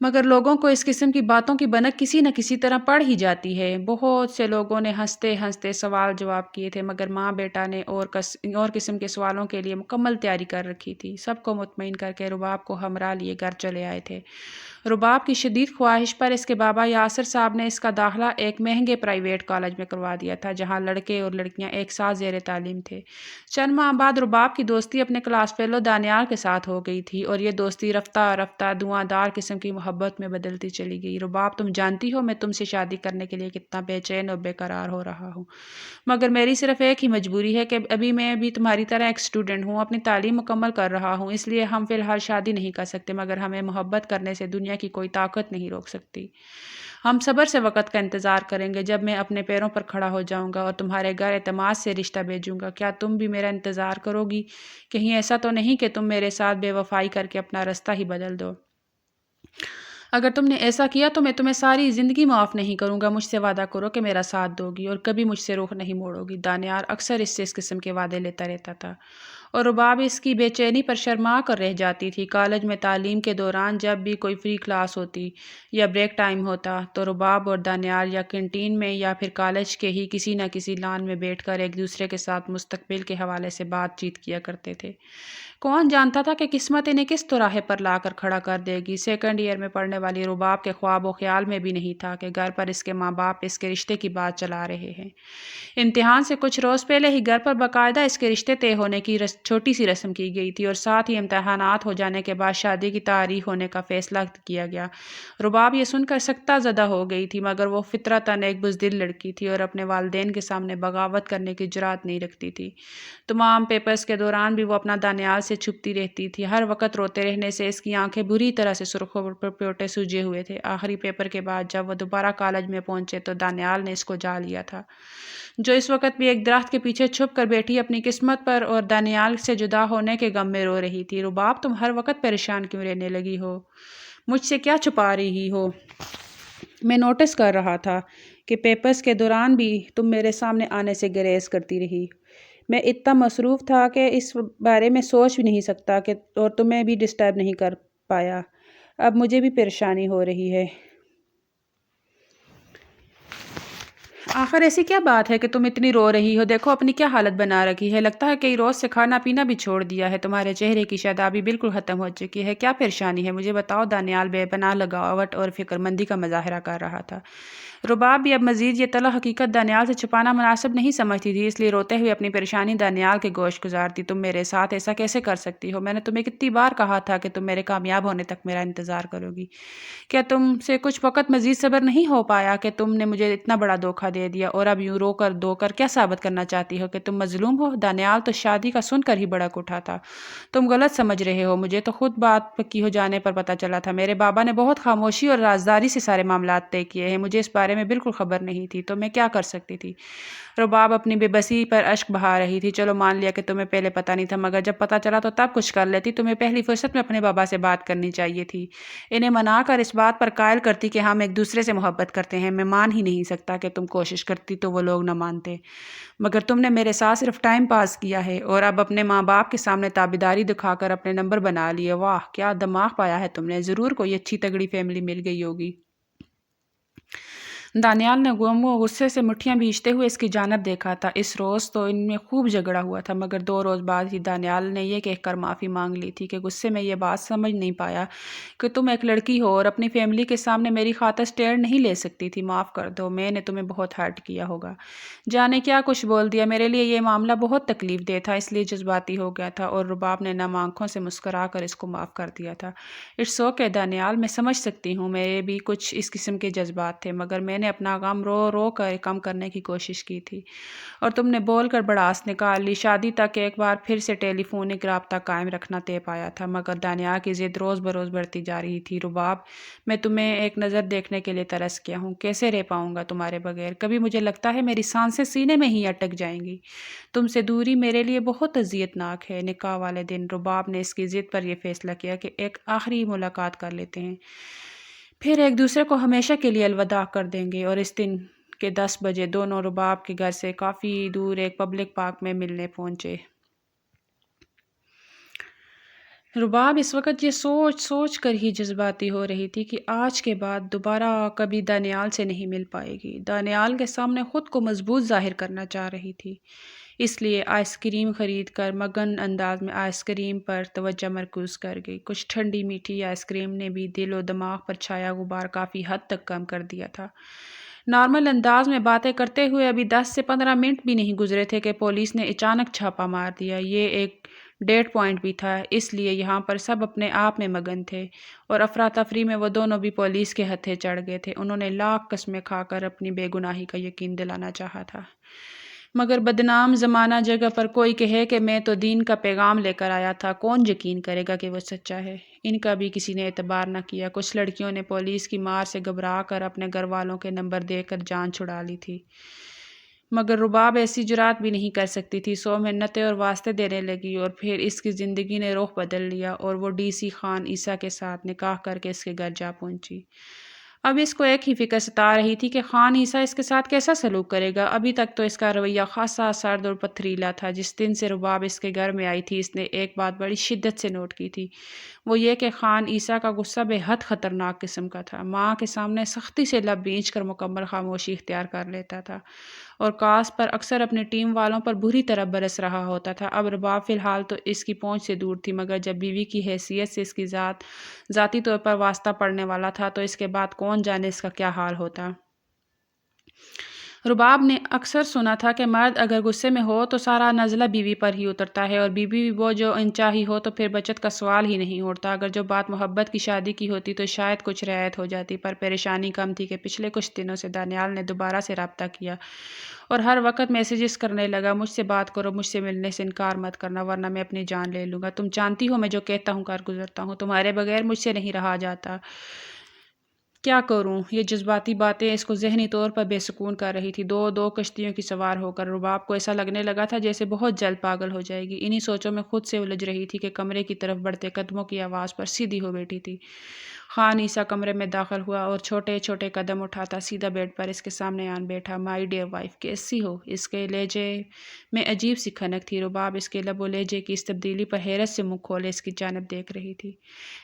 مگر لوگوں کو اس قسم کی باتوں کی بھنک کسی نہ کسی طرح پڑ ہی جاتی ہے۔ بہت سے لوگوں نے ہنستے ہنستے سوال جواب کیے تھے، مگر ماں بیٹا نے اور قسم کے سوالوں کے لیے مکمل تیاری کر رکھی تھی۔ سب کو مطمئن کر کے رباب کو ہمراہ لیے گھر چلے آئے تھے۔ رباب کی شدید خواہش پر اس کے بابا یاسر صاحب نے اس کا داخلہ ایک مہنگے پرائیویٹ کالج میں کروا دیا تھا، جہاں لڑکے اور لڑکیاں ایک ساتھ زیر تعلیم تھے۔ چند ماہ بعد رباب کی دوستی اپنے کلاس فیلو دانیال کے ساتھ ہو گئی تھی، اور یہ دوستی رفتہ رفتہ دھواں دار قسم کی محبت میں بدلتی چلی گئی۔ رباب، تم جانتی ہو میں تم سے شادی کرنے کے لیے کتنا بے چین اور بے قرار ہو رہا ہوں، مگر میری صرف ایک ہی مجبوری ہے کہ ابھی میں بھی تمہاری طرح ایک اسٹوڈنٹ ہوں، اپنی تعلیم مکمل کر رہا ہوں، اس لیے ہم فی الحال شادی نہیں کر سکتے، مگر ہمیں محبت کرنے سے دنیا کی کوئی طاقت نہیں روک سکتی۔ ہم صبر سے وقت کا انتظار کریں گے جب میں اپنے پیروں پر کھڑا ہو جاؤں گا اور تمہارے گھر اعتماد سے رشتہ بھیجوں گا۔ کیا تم بھی میرا انتظار کرو گی؟ کہیں ایسا تو نہیں کہ تم میرے ساتھ بے وفائی کر کے اپنا رستہ ہی بدل دو؟ اگر تم نے ایسا کیا تو میں تمہیں ساری زندگی معاف نہیں کروں گا۔ مجھ سے وعدہ کرو کہ میرا ساتھ دو گی اور کبھی مجھ سے رخ نہیں موڑو گی۔ دانیال اکثر اس سے اس قسم کے وعدے لیتا رہتا تھا، اور رباب اس کی بے چینی پر شرما کر رہ جاتی تھی۔ کالج میں تعلیم کے دوران جب بھی کوئی فری کلاس ہوتی یا بریک ٹائم ہوتا تو رباب اور دانیال یا کینٹین میں یا پھر کالج کے ہی کسی نہ کسی لان میں بیٹھ کر ایک دوسرے کے ساتھ مستقبل کے حوالے سے بات چیت کیا کرتے تھے۔ کون جانتا تھا کہ قسمت انہیں کس طرح پر لا کر کھڑا کر دے گی؟ سیکنڈ ایئر میں پڑھنے والی رباب کے خواب و خیال میں بھی نہیں تھا کہ گھر پر اس کے ماں باپ اس کے رشتے کی بات چلا رہے ہیں۔ امتحان سے کچھ روز پہلے ہی گھر پر باقاعدہ اس کے رشتے طے ہونے کی چھوٹی سی رسم کی گئی تھی، اور ساتھ ہی امتحانات ہو جانے کے بعد شادی کی تاریخ ہونے کا فیصلہ کیا گیا۔ رباب یہ سن کر سکتہ زدہ ہو گئی تھی، مگر وہ فطرتاً ایک بزدل لڑکی تھی اور اپنے والدین کے سامنے بغاوت کرنے کی جرات نہیں رکھتی تھی۔ تمام پیپرز کے دوران بھی وہ اپنا دانیال سے چھپتی رہتی تھی۔ ہر وقت روتے رہنے سے اس کی آنکھیں بری طرح سے سرخ اور پیوٹے سوجے ہوئے تھے۔ آخری پیپر کے بعد جب وہ دوبارہ کالج میں پہنچے تو دانیال نے اس کو جا لیا تھا، جو اس وقت بھی ایک درخت کے پیچھے چھپ کر بیٹھی اپنی قسمت پر اور دانیال سے جدا ہونے کے غم میں رو رہی تھی۔ رباب، تم ہر وقت پریشان کیوں رہنے لگی ہو؟ مجھ سے کیا چھپا رہی ہو؟ میں نوٹس کر رہا تھا کہ پیپرز کے دوران بھی تم میرے سامنے آنے سے گریز کرتی رہی۔ میں اتنا مصروف تھا کہ اس بارے میں سوچ بھی نہیں سکتا کہ اور تمہیں بھی ڈسٹرب نہیں کر پایا۔ اب مجھے بھی پریشانی ہو رہی ہے۔ آخر ایسی کیا بات ہے کہ تم اتنی رو رہی ہو؟ دیکھو اپنی کیا حالت بنا رکھی ہے، لگتا ہے کئی روز سے کھانا پینا بھی چھوڑ دیا ہے، تمہارے چہرے کی شادابی بالکل ختم ہو چکی ہے۔ کیا پریشانی ہے مجھے بتاؤ؟ دانیال بے پناہ لگاوٹ اور فکر مندی کا مظاہرہ کر رہا تھا۔ رباب بھی اب مزید یہ تلخ حقیقت دانیال سے چھپانا مناسب نہیں سمجھتی تھی، اس لیے روتے ہوئے اپنی پریشانی دانیال کے گوش گزارتی۔ تم میرے ساتھ ایسا کیسے کر سکتی ہو؟ میں نے تمہیں کتنی بار کہا تھا کہ تم میرے کامیاب ہونے تک میرا انتظار کرو گی؟ کیا تم سے کچھ وقت مزید صبر نہیں ہو پایا کہ تم نے مجھے اتنا بڑا دھوکہ دے دیا، اور اب یوں رو کر دو کر کیا ثابت کرنا چاہتی ہو کہ تم مظلوم ہو؟ دانیال تو شادی کا سن کر ہی بڑک اٹھا تھا۔ تم غلط سمجھ رہے ہو، مجھے تو خود بات پکی ہو جانے پر پتہ چلا تھا۔ میرے بابا نے بہت خاموشی اور رازداری سے سارے معاملات طے کیے ہیں، مجھے اس بارے میں بالکل خبر نہیں تھی، تو میں کیا کر سکتی تھی؟ رباب اپنی بے بسی پر اشک بہا رہی تھی۔ چلو مان لیا کہ تمہیں پہلے پتہ نہیں تھا، مگر جب پتہ چلا تو تب کچھ کر لیتی۔ تمہیں پہلی فرصت میں اپنے بابا سے بات کرنی چاہیے تھی، انہیں منا کر اس بات پر قائل کرتی کہ ہم ایک دوسرے سے محبت کرتے ہیں۔ میں مان ہی نہیں سکتا کہ تم کوشش کرتی تو وہ لوگ نہ مانتے، مگر تم نے میرے ساتھ صرف ٹائم پاس کیا ہے اور اب اپنے ماں باپ کے سامنے تابعداری دکھا کر اپنے نمبر بنا لیے۔ واہ کیا دماغ پایا ہے تم نے، ضرور کوئی اچھی تگڑی فیملی مل گئی ہوگی۔ دانیال نے غم و غصے سے مٹھیاں بھیجتے ہوئے اس کی جانب دیکھا تھا۔ اس روز تو ان میں خوب جھگڑا ہوا تھا، مگر 2 روز بعد ہی دانیال نے یہ کہہ کر معافی مانگ لی تھی کہ غصے میں یہ بات سمجھ نہیں پایا کہ تم ایک لڑکی ہو اور اپنی فیملی کے سامنے میری خاطر اسٹینڈ نہیں لے سکتی تھی۔ معاف کر دو، میں نے تمہیں بہت ہرٹ کیا ہوگا۔ جانے کیا کچھ بول دیا، میرے لیے یہ معاملہ بہت تکلیف دہ تھا، اس لیے جذباتی ہو گیا تھا، اور رباب نے نم آنکھوں سے مسکرا کر اس کو معاف کر دیا تھا۔ اٹس اوکے دانیال، میں سمجھ سکتی ہوں میرے بھی کچھ اس قسم کے جذبات تھے، مگر میں نے نے اپنا غم رو رو کر کم کرنے کی کوشش کی تھی اور تم نے بول کر بڑاس نکال لی۔ شادی تک ایک بار پھر سے ٹیلی فونک رابطہ قائم رکھنا طے پایا تھا، مگر دانیال کی ضد روز بروز بڑھتی جا رہی تھی۔ رباب، میں تمہیں ایک نظر دیکھنے کے لیے ترس گیا ہوں، کیسے رہ پاؤں گا تمہارے بغیر؟ کبھی مجھے لگتا ہے میری سانسیں سینے میں ہی اٹک جائیں گی۔ تم سے دوری میرے لیے بہت اذیت ناک ہے۔ نکاح والے دن رباب نے اس کی ضد پر یہ فیصلہ کیا کہ ایک آخری ملاقات کر لیتے ہیں، پھر ایک دوسرے کو ہمیشہ کے لیے الوداع کر دیں گے۔ اور اس دن کے 10 بجے دونوں رباب کے گھر سے کافی دور ایک پبلک پارک میں ملنے پہنچے۔ رباب اس وقت یہ سوچ سوچ کر ہی جذباتی ہو رہی تھی کہ آج کے بعد دوبارہ کبھی دانیال سے نہیں مل پائے گی۔ دانیال کے سامنے خود کو مضبوط ظاہر کرنا چاہ رہی تھی، اس لیے آئس کریم خرید کر مگن انداز میں آئس کریم پر توجہ مرکوز کر گئی۔ کچھ ٹھنڈی میٹھی آئس کریم نے بھی دل و دماغ پر چھایا غبار کافی حد تک کم کر دیا تھا۔ نارمل انداز میں باتیں کرتے ہوئے ابھی 10 سے 15 منٹ بھی نہیں گزرے تھے کہ پولیس نے اچانک چھاپا مار دیا۔ یہ ایک ڈیٹ پوائنٹ بھی تھا، اس لیے یہاں پر سب اپنے آپ میں مگن تھے اور افراتفری میں وہ دونوں بھی پولیس کے ہتھے چڑھ گئے تھے۔ انہوں نے لاکھ قسمیں کھا کر اپنی بے گناہی کا یقین دلانا چاہا تھا، مگر بدنام زمانہ جگہ پر کوئی کہے کہ میں تو دین کا پیغام لے کر آیا تھا، کون یقین کرے گا کہ وہ سچا ہے؟ ان کا بھی کسی نے اعتبار نہ کیا۔ کچھ لڑکیوں نے پولیس کی مار سے گھبرا کر اپنے گھر والوں کے نمبر دے کر جان چھڑا لی تھی، مگر رباب ایسی جرات بھی نہیں کر سکتی تھی۔ 100 منتیں اور واسطے دینے لگی اور پھر اس کی زندگی نے رخ بدل لیا اور وہ ڈی سی خان عیسیٰ کے ساتھ نکاح کر کے اس کے گھر جا پہنچی۔ اب اس کو ایک ہی فکر ستا رہی تھی کہ خان عیسیٰ اس کے ساتھ کیسا سلوک کرے گا۔ ابھی تک تو اس کا رویہ خاصا سرد اور پتھریلا تھا۔ جس دن سے رباب اس کے گھر میں آئی تھی، اس نے ایک بات بڑی شدت سے نوٹ کی تھی، وہ یہ کہ خان عیسیٰ کا غصہ بے حد خطرناک قسم کا تھا۔ ماں کے سامنے سختی سے لب بھینچ کر مکمل خاموشی اختیار کر لیتا تھا اور کاس پر اکثر اپنی ٹیم والوں پر بری طرح برس رہا ہوتا تھا۔ اب رباب فی الحال تو اس کی پہنچ سے دور تھی، مگر جب بیوی کی حیثیت سے اس کی ذاتی طور پر واسطہ پڑنے والا تھا تو اس کے بعد کون جانے اس کا کیا حال ہوتا۔ رباب نے اکثر سنا تھا کہ مرد اگر غصے میں ہو تو سارا نزلہ بیوی پر ہی اترتا ہے اور بیوی بھی وہ جو انچاہی ہو تو پھر بچت کا سوال ہی نہیں اٹھتا۔ اگر جو بات محبت کی شادی کی ہوتی تو شاید کچھ رعایت ہو جاتی، پر پریشانی کم تھی کہ پچھلے کچھ دنوں سے دانیال نے دوبارہ سے رابطہ کیا اور ہر وقت میسیجز کرنے لگا، مجھ سے بات کرو، مجھ سے ملنے سے انکار مت کرنا ورنہ میں اپنی جان لے لوں گا۔ تم جانتی ہو میں جو کہتا ہوں کر گزرتا ہوں، تمہارے بغیر مجھ سے نہیں رہا جاتا، کیا کروں؟ یہ جذباتی باتیں اس کو ذہنی طور پر بے سکون کر رہی تھی۔ دو کشتیوں کی سوار ہو کر رباب کو ایسا لگنے لگا تھا جیسے بہت جلد پاگل ہو جائے گی۔ انہی سوچوں میں خود سے الجھ رہی تھی کہ کمرے کی طرف بڑھتے قدموں کی آواز پر سیدھی ہو بیٹھی تھی۔ خان عیسیٰ کمرے میں داخل ہوا اور چھوٹے چھوٹے قدم اٹھاتا سیدھا بیڈ پر اس کے سامنے آن بیٹھا۔ مائی ڈیئر وائف، کیسی ہو؟ اس کے لہجے میں عجیب سی کھنک تھی۔ رباب اس کے لب و لہجے کی اس تبدیلی پر حیرت سے منہ کھولے اس کی جانب دیکھ رہی تھی۔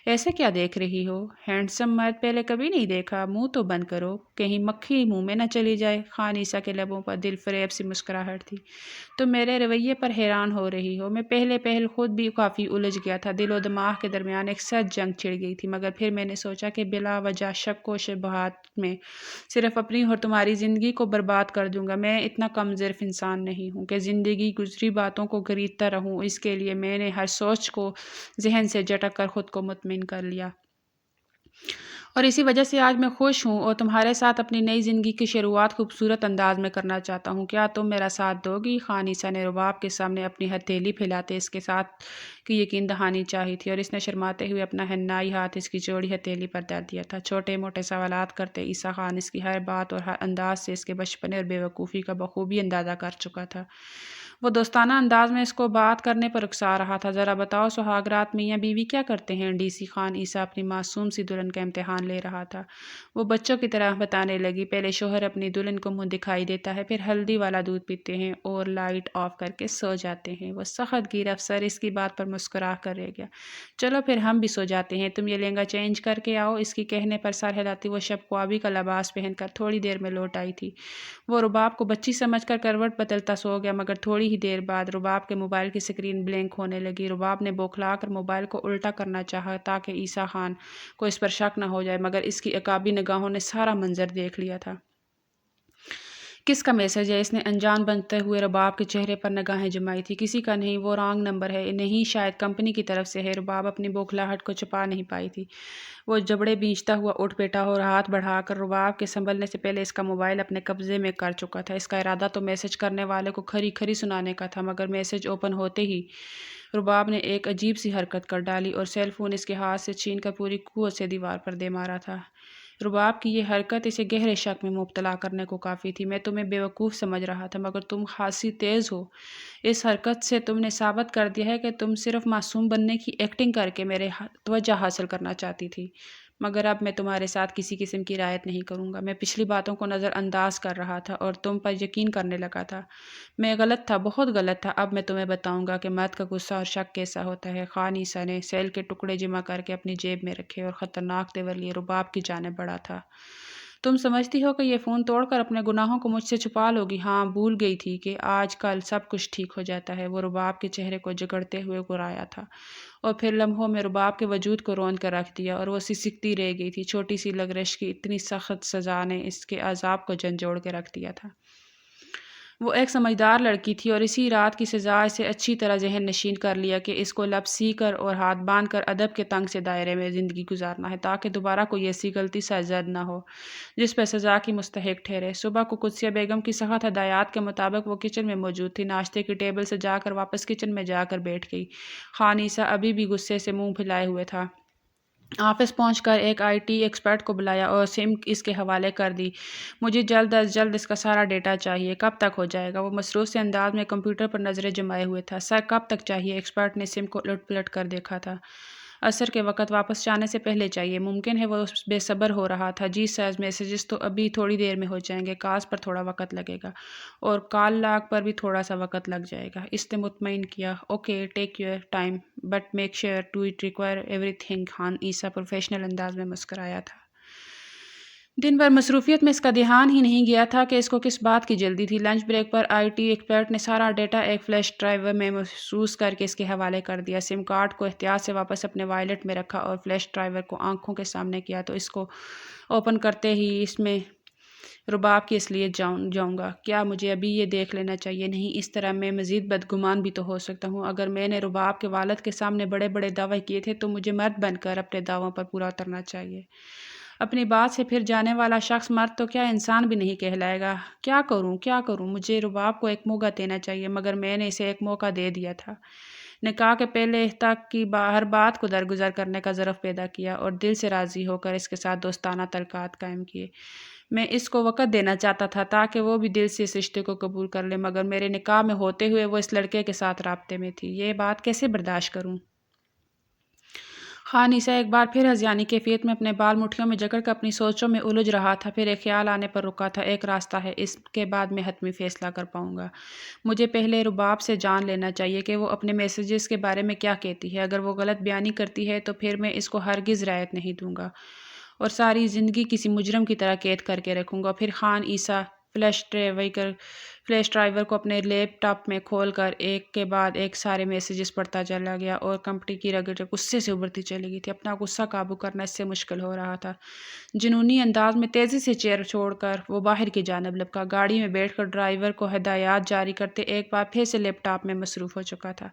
ایسے کیا دیکھ رہی ہو؟ ہینڈسم مرد پہلے کبھی نہیں دیکھا، منہ تو بند کرو، کہیں مکھی منہ میں نہ چلی جائے۔ خان عیسیٰ کے لبوں پر دل فریب سی مسکراہٹ تھی۔ تم میرے رویے پر حیران ہو رہی ہو؟ میں پہل خود بھی کافی الجھ گیا تھا۔ دل و دماغ کے درمیان ایک سخت جنگ چھڑ گئی تھی، مگر پھر میں نے سوچا کہ بلا وجہ شک و شبہات میں صرف اپنی اور تمہاری زندگی کو برباد کر دوں گا۔ میں اتنا کم ظرف انسان نہیں ہوں کہ زندگی گزری باتوں کو گریدتا رہوں۔ اس کے لیے میں نے ہر سوچ کو ذہن سے جھٹک کر خود کو مطمئن کر لیا اور اسی وجہ سے آج میں خوش ہوں اور تمہارے ساتھ اپنی نئی زندگی کی شروعات خوبصورت انداز میں کرنا چاہتا ہوں۔ کیا تم میرا ساتھ دو گی؟ خان عیسیٰ نے رباب کے سامنے اپنی ہتھیلی پھیلاتے اس کے ساتھ کی یقین دہانی چاہی تھی اور اس نے شرماتے ہوئے اپنا حنائی ہاتھ اس کی چوڑی ہتھیلی پر دھر دیا تھا۔ چھوٹے موٹے سوالات کرتے عیسیٰ خان اس کی ہر بات اور ہر انداز سے اس کے بچپنے اور بے وقوفی کا بخوبی اندازہ کر چکا تھا۔ وہ دوستانہ انداز میں اس کو بات کرنے پر اکسا رہا تھا۔ ذرا بتاؤ، سہاگ رات میاں بیوی کیا کرتے ہیں؟ ڈی سی خان عیسیٰ اپنی معصوم سی دلہن کا امتحان لے رہا تھا۔ وہ بچوں کی طرح بتانے لگی، پہلے شوہر اپنی دلہن کو منہ دکھائی دیتا ہے، پھر ہلدی والا دودھ پیتے ہیں اور لائٹ آف کر کے سو جاتے ہیں۔ وہ سخت گیر افسر اس کی بات پر مسکرا کر رہ گیا۔ چلو پھر ہم بھی سو جاتے ہیں، تم یہ لہنگا چینج کر کے آؤ۔ اس کی کہنے پر سر ہلاتی وہ شب خوابی کا لباس پہن کر تھوڑی دیر میں لوٹ آئی تھی۔ وہ رباب کو بچی سمجھ کر کروٹ بدلتا سو گیا، مگر تھوڑی ہی دیر بعد رباب کے موبائل کی سکرین بلینک ہونے لگی۔ رباب نے بوکھلا کر موبائل کو الٹا کرنا چاہا تاکہ عیسیٰ خان کو اس پر شک نہ ہو جائے، مگر اس کی عقابی نگاہوں نے سارا منظر دیکھ لیا تھا۔ کس کا میسج ہے؟ اس نے انجان بنتے ہوئے رباب کے چہرے پر نگاہیں جمائی تھی۔ کسی کا نہیں، وہ رانگ نمبر ہے۔ نہیں، شاید کمپنی کی طرف سے ہے۔ رباب اپنی بوکھلاہٹ کو چھپا نہیں پائی تھی۔ وہ جبڑے بھینچتا ہوا اٹھ بیٹھا اور ہاتھ بڑھا کر رباب کے سنبھلنے سے پہلے اس کا موبائل اپنے قبضے میں کر چکا تھا۔ اس کا ارادہ تو میسج کرنے والے کو کھری کھری سنانے کا تھا، مگر میسج اوپن ہوتے ہی رباب نے ایک عجیب سی حرکت کر ڈالی اور سیل فون اس کے ہاتھ سے چھین کر پوری قوت سے دیوار پر دے مارا تھا۔ رباب کی یہ حرکت اسے گہرے شک میں مبتلا کرنے کو کافی تھی۔ میں تمہیں بیوقوف سمجھ رہا تھا، مگر تم خاصی تیز ہو۔ اس حرکت سے تم نے ثابت کر دیا ہے کہ تم صرف معصوم بننے کی ایکٹنگ کر کے میرے توجہ حاصل کرنا چاہتی تھی، مگر اب میں تمہارے ساتھ کسی قسم کی رعایت نہیں کروں گا۔ میں پچھلی باتوں کو نظر انداز کر رہا تھا اور تم پر یقین کرنے لگا تھا۔ میں غلط تھا، بہت غلط تھا۔ اب میں تمہیں بتاؤں گا کہ مرد کا غصہ اور شک کیسا ہوتا ہے۔ خان عیسیٰ نے سیل کے ٹکڑے جمع کر کے اپنی جیب میں رکھے اور خطرناک تیور لیے رباب کی جانب بڑھا تھا۔ تم سمجھتی ہو کہ یہ فون توڑ کر اپنے گناہوں کو مجھ سے چھپا لوگی؟ ہاں، بھول گئی تھی کہ آج کل سب کچھ ٹھیک ہو جاتا ہے۔ وہ رباب کے چہرے کو جگڑتے ہوئے گرایا تھا اور پھر لمحوں میں رباب کے وجود کو روند کر رکھ دیا اور وہ سسکتی رہ گئی تھی۔ چھوٹی سی لغزش کی اتنی سخت سزا نے اس کے اعصاب کو جھنجھوڑ کے رکھ دیا تھا۔ وہ ایک سمجھدار لڑکی تھی اور اسی رات کی سزا اسے اچھی طرح ذہن نشین کر لیا کہ اس کو لب سی کر اور ہاتھ باندھ کر ادب کے تنگ سے دائرے میں زندگی گزارنا ہے، تاکہ دوبارہ کوئی ایسی غلطی سرزد نہ ہو جس پہ سزا کی مستحق ٹھہرے۔ صبح کو قدسیہ بیگم کی سخت ہدایات کے مطابق وہ کچن میں موجود تھی۔ ناشتے کی ٹیبل سے جا کر واپس کچن میں جا کر بیٹھ گئی۔ خان عیسیٰ ابھی بھی غصے سے منہ پھیلائے ہوئے تھا۔ آفس پہنچ کر ایک IT ایکسپرٹ کو بلایا اور سم اس کے حوالے کر دی۔ مجھے جلد از جلد اس کا سارا ڈیٹا چاہیے۔ کب تک ہو جائے گا؟ وہ مسرور سے انداز میں کمپیوٹر پر نظریں جمائے ہوئے تھا۔ سر، کب تک چاہیے؟ ایکسپرٹ نے سم کو الٹ پلٹ کر دیکھا تھا۔ عصر کے وقت واپس جانے سے پہلے چاہیے۔ ممکن ہے؟ وہ بے صبر ہو رہا تھا۔ جی سر، میسیجز تو ابھی تھوڑی دیر میں ہو جائیں گے، کالز پر تھوڑا وقت لگے گا اور کال لاگ پر بھی تھوڑا سا وقت لگ جائے گا۔ اس نے مطمئن کیا۔ Okay, take your time but make sure to it require everything. Khan Isa professional انداز میں مسکرایا تھا۔ دن بھر مصروفیت میں اس کا دھیان ہی نہیں گیا تھا کہ اس کو کس بات کی جلدی تھی۔ Lunch break per IT expert نے سارا ڈیٹا ایک فلیش ڈرائیو میں محفوظ کر کے اس کے حوالے کر دیا۔ سم کارڈ کو احتیاط سے واپس اپنے وائلٹ میں رکھا اور فلیش ڈرائیو کو آنکھوں کے سامنے کیا تو اس کو اوپن کرتے ہی اس میں رباب کی اصلیت جاؤں گا۔ کیا مجھے ابھی یہ دیکھ لینا چاہیے؟ نہیں، اس طرح میں مزید بدگمان بھی تو ہو سکتا ہوں۔ اگر میں نے رباب کے والد کے سامنے بڑے بڑے دعوے کیے تھے تو مجھے مرد بن کر اپنے دعووں پر پورا اترنا چاہیے۔ اپنی بات سے پھر جانے والا شخص مرد تو کیا انسان بھی نہیں کہلائے گا؟ کیا کروں؟ مجھے رباب کو ایک موقع دینا چاہیے، مگر میں نے اسے ایک موقع دے دیا تھا۔ نکاح کے پہلے تک کی ہر بات کو درگزر کرنے کا ظرف پیدا کیا اور دل سے راضی ہو کر اس کے ساتھ دوستانہ تعلقات قائم کیے۔ میں اس کو وقت دینا چاہتا تھا تاکہ وہ بھی دل سے اس رشتے کو قبول کر لے، مگر میرے نکاح میں ہوتے ہوئے وہ اس لڑکے کے ساتھ رابطے میں تھی۔ یہ بات کیسے برداشت کروں؟ خان عیسیٰ ایک بار پھر ہذیانی کیفیت میں اپنے بال مٹھیوں میں جکڑ کر اپنی سوچوں میں الجھ رہا تھا۔ پھر ایک خیال آنے پر رکا تھا۔ ایک راستہ ہے، اس کے بعد میں حتمی فیصلہ کر پاؤں گا۔ مجھے پہلے رباب سے جان لینا چاہیے کہ وہ اپنے میسیجز کے بارے میں کیا کہتی ہے۔ اگر وہ غلط بیانی کرتی ہے تو پھر میں اس کو ہرگز رعایت نہیں دوں گا اور ساری زندگی کسی مجرم کی طرح قید کر کے رکھوں گا۔ پھر خان عیسیٰ فلیش ڈرائیور کو اپنے لیپ ٹاپ میں کھول کر ایک کے بعد ایک سارے میسیجز پڑھتا چلا گیا اور کمپنی کی رگڑیں غصے سے ابھرتی چلی گئی تھی۔ اپنا غصہ قابو کرنا اس سے مشکل ہو رہا تھا۔ جنونی انداز میں تیزی سے چیئر چھوڑ کر وہ باہر کی جانب لپکا۔ گاڑی میں بیٹھ کر ڈرائیور کو ہدایات جاری کرتے ایک بار پھر سے لیپ ٹاپ میں مصروف ہو چکا تھا۔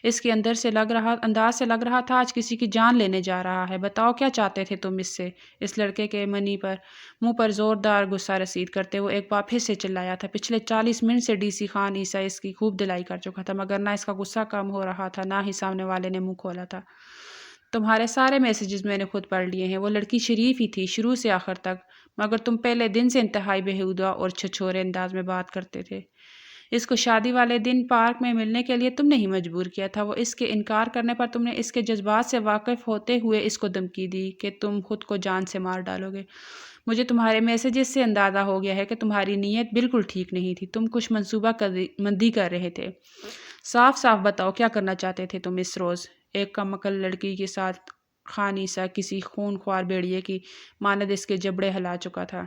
اس کے انداز سے لگ رہا تھا آج کسی کی جان لینے جا رہا ہے۔ بتاؤ، کیا چاہتے تھے تم اس سے؟ اس لڑکے کے منہ پر زوردار غصہ رسید کرتے وہ ایک بار پھر سے چلایا تھا۔ پچھلے 40 منٹ سے DC خان عیسیٰ اس کی خوب دلائی کر چکا تھا، مگر نہ اس کا غصہ کم ہو رہا تھا، نہ ہی سامنے والے نے منہ کھولا تھا۔ تمہارے سارے میسیجز میں نے خود پڑھ لیے ہیں۔ وہ لڑکی شریف ہی تھی شروع سے آخر تک، مگر تم پہلے دن سے انتہائی بیہودہ اور چھچورے انداز میں بات کرتے تھے۔ اس کو شادی والے دن پارک میں ملنے کے لیے تم نے ہی مجبور کیا تھا۔ وہ اس کے انکار کرنے پر تم نے اس کے جذبات سے واقف ہوتے ہوئے اس کو دھمکی دی کہ تم خود کو جان سے مار ڈالو گے۔ مجھے تمہارے میسیجز سے اندازہ ہو گیا ہے کہ تمہاری نیت بالکل ٹھیک نہیں تھی، تم کچھ منصوبہ بندی کر رہے تھے۔ صاف صاف بتاؤ، کیا کرنا چاہتے تھے تم اس روز ایک کم عقل لڑکی کے ساتھ؟ خان عیسیٰ کسی خون خوار بھیڑیے کی مانند اس کے جبڑے ہلا چکا تھا۔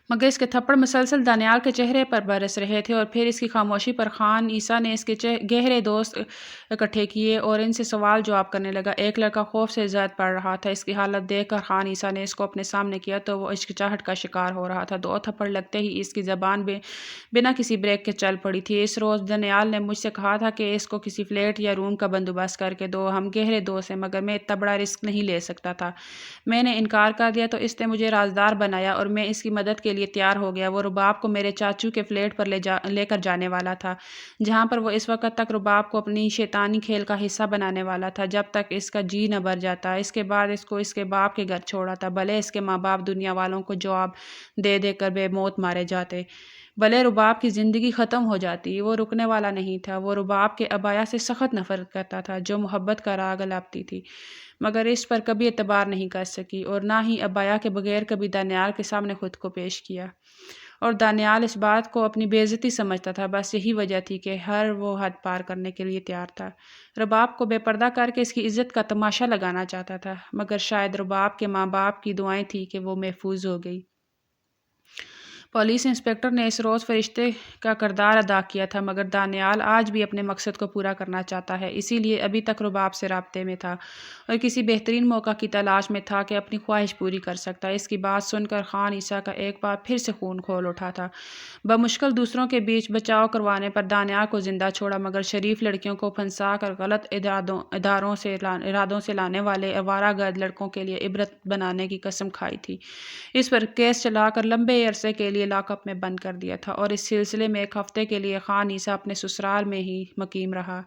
مگر اس کے تھپڑ مسلسل دانیال کے چہرے پر برس رہے تھے، اور پھر اس کی خاموشی پر خان عیسیٰ نے اس کے گہرے دوست اکٹھے کیے اور ان سے سوال جواب کرنے لگا۔ ایک لڑکا خوف سے زد پڑ رہا تھا۔ اس کی حالت دیکھ کر خان عیسیٰ نے اس کو اپنے سامنے کیا تو وہ ہچکچاہٹ کا شکار ہو رہا تھا۔ دو تھپڑ لگتے ہی اس کی زبان بنا کسی بریک کے چل پڑی تھی۔ اس روز دانیال نے مجھ سے کہا تھا کہ اس کو کسی فلیٹ یا روم کا بندوبست کر کے دو، ہم گہرے دوست ہیں، مگر میں اتنا بڑا رسک نہیں لے سکتا تھا۔ میں نے انکار کر دیا تو اس نے مجھے رازدار بنایا اور میں اس کی مدد کے لیے تیار ہو گیا۔ وہ رباب کو میرے چاچو کے فلیٹ پر لے کر جانے والا تھا، جہاں پر وہ اس وقت تک رباب کو اپنی شیطانی کھیل کا حصہ بنانے والا تھا جب تک اس کا جی نہ بھر جاتا۔ اس کے بعد اس کو اس کے باپ کے گھر چھوڑا تھا، بھلے اس کے ماں باپ دنیا والوں کو جواب دے دے کر بے موت مارے جاتے، بھلے رباب کی زندگی ختم ہو جاتی۔ وہ رکنے والا نہیں تھا۔ وہ رباب کے ابایا سے سخت نفرت کرتا تھا جو محبت کا راگ الاپتی تھی، مگر اس پر کبھی اعتبار نہیں کر سکی اور نہ ہی ابایا کے بغیر کبھی دانیال کے سامنے خود کو پیش کیا، اور دانیال اس بات کو اپنی بے عزتی سمجھتا تھا۔ بس یہی وجہ تھی کہ وہ حد پار کرنے کے لیے تیار تھا، رباب کو بے پردہ کر کے اس کی عزت کا تماشا لگانا چاہتا تھا، مگر شاید رباب کے ماں باپ کی دعائیں تھیں کہ وہ محفوظ ہو گئی۔ پولیس انسپکٹر نے اس روز فرشتے کا کردار ادا کیا تھا، مگر دانیال آج بھی اپنے مقصد کو پورا کرنا چاہتا ہے، اسی لیے ابھی تک رباب سے رابطے میں تھا اور کسی بہترین موقع کی تلاش میں تھا کہ اپنی خواہش پوری کر سکتا۔ اس کی بات سن کر خان عیسیٰ کا ایک بار پھر سے خون کھول اٹھا تھا۔ بمشکل دوسروں کے بیچ بچاؤ کروانے پر دانیال کو زندہ چھوڑا، مگر شریف لڑکیوں کو پھنسا کر غلط ارادوں سے لانے والے آوارہ گرد لڑکوں کے لیے عبرت بنانے کی قسم کھائی تھی۔ اس پر کیس چلا کر لمبے عرصے کے لیے لاک اپ میں بند کر دیا تھا، اور اس سلسلے میں ایک ہفتے کے لیے خان عیسیٰ اپنے سسرال میں ہی مقیم رہا۔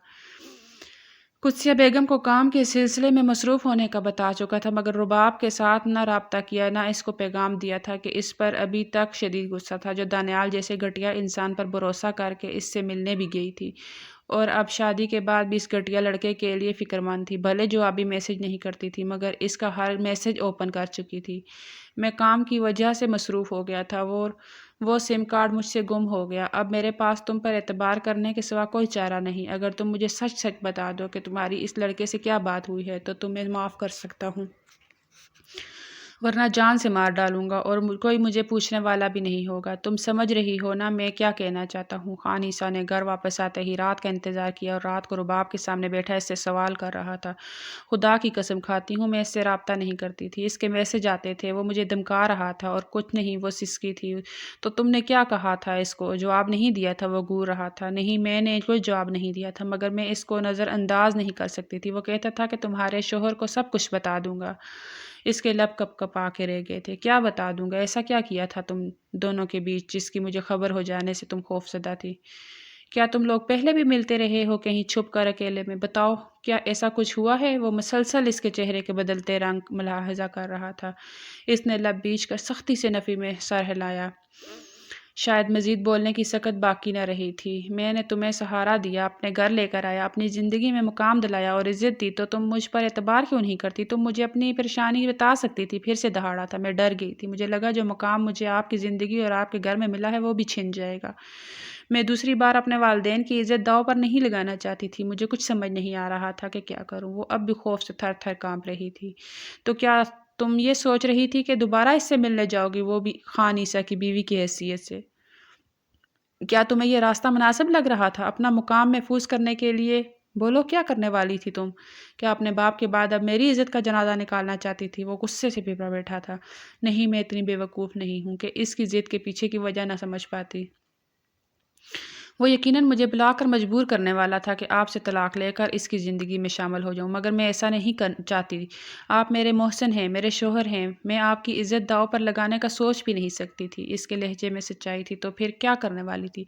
قدسیہ بیگم کو کام کے سلسلے میں مصروف ہونے کا بتا چکا تھا، مگر رباب کے ساتھ نہ رابطہ کیا، نہ اس کو پیغام دیا تھا کہ اس پر ابھی تک شدید غصہ تھا، جو دانیال جیسے گھٹیا انسان پر بھروسہ کر کے اس سے ملنے بھی گئی تھی، اور اب شادی کے بعد بھی اس گھٹیا لڑکے کے لیے فکر مند تھی۔ بھلے جوابی میسج نہیں کرتی تھی، مگر اس کا ہر میسج اوپن کر چکی تھی۔ میں کام کی وجہ سے مصروف ہو گیا تھا، وہ سم کارڈ مجھ سے گم ہو گیا۔ اب میرے پاس تم پر اعتبار کرنے کے سوا کوئی چارہ نہیں۔ اگر تم مجھے سچ سچ بتا دو کہ تمہاری اس لڑکے سے کیا بات ہوئی ہے تو تمہیں معاف کر سکتا ہوں، ورنہ جان سے مار ڈالوں گا اور کوئی مجھے پوچھنے والا بھی نہیں ہوگا۔ تم سمجھ رہی ہو نا میں کیا کہنا چاہتا ہوں؟ خان عیسیٰ نے گھر واپس آتے ہی رات کا انتظار کیا اور رات کو رباب کے سامنے بیٹھا اس سے سوال کر رہا تھا۔ خدا کی قسم کھاتی ہوں میں اس سے رابطہ نہیں کرتی تھی، اس کے میسج آتے تھے، وہ مجھے دھمکا رہا تھا اور کچھ نہیں، وہ سسکی تھی۔ تو تم نے کیا کہا تھا اس کو؟ جواب نہیں دیا تھا، وہ گور رہا تھا۔ نہیں، میں نے کوئی جواب نہیں دیا تھا، مگر میں اس کو نظر انداز نہیں کر سکتی تھی۔ وہ کہتا تھا کہ تمہارے شوہر کو سب کچھ بتا دوں گا۔ اس کے لب کپ کپا کے رہ گئے تھے۔ کیا بتا دوں گا؟ ایسا کیا کیا تھا تم دونوں کے بیچ جس کی مجھے خبر ہو جانے سے تم خوفزدہ تھی؟ کیا تم لوگ پہلے بھی ملتے رہے ہو کہیں چھپ کر اکیلے میں؟ بتاؤ، کیا ایسا کچھ ہوا ہے؟ وہ مسلسل اس کے چہرے کے بدلتے رنگ ملاحظہ کر رہا تھا۔ اس نے لب بیچ کر سختی سے نفی میں سر ہلایا۔ شاید مزید بولنے کی سکت باقی نہ رہی تھی۔ میں نے تمہیں سہارا دیا، اپنے گھر لے کر آیا، اپنی زندگی میں مقام دلایا اور عزت دی، تو تم مجھ پر اعتبار کیوں نہیں کرتی؟ تم مجھے اپنی پریشانی بتا سکتی تھی۔ پھر سے دہاڑا تھا۔ میں ڈر گئی تھی، مجھے لگا جو مقام مجھے آپ کی زندگی اور آپ کے گھر میں ملا ہے وہ بھی چھن جائے گا۔ میں دوسری بار اپنے والدین کی عزت داؤ پر نہیں لگانا چاہتی تھی۔ مجھے کچھ سمجھ نہیں آ رہا تھا کہ کیا کروں۔ وہ اب بھی خوف سے تھر تھر کانپ رہی تھی۔ تو کیا تم یہ سوچ رہی تھی کہ دوبارہ اس سے ملنے جاؤ گی، وہ بھی خان عیسیٰ کی بیوی کی حیثیت سے؟ کیا تمہیں یہ راستہ مناسب لگ رہا تھا اپنا مقام محفوظ کرنے کے لیے؟ بولو، کیا کرنے والی تھی تم؟ کیا اپنے باپ کے بعد اب میری عزت کا جنازہ نکالنا چاہتی تھی؟ وہ غصے سے بھرا بیٹھا تھا۔ نہیں، میں اتنی بے وقوف نہیں ہوں کہ اس کی ضد کے پیچھے کی وجہ نہ سمجھ پاتی۔ وہ یقیناً مجھے بلا کر مجبور کرنے والا تھا کہ آپ سے طلاق لے کر اس کی زندگی میں شامل ہو جاؤں، مگر میں ایسا نہیں چاہتی۔ آپ میرے محسن ہیں، میرے شوہر ہیں، میں آپ کی عزت داؤ پر لگانے کا سوچ بھی نہیں سکتی تھی۔ اس کے لہجے میں سچائی تھی۔ تو پھر کیا کرنے والی تھی؟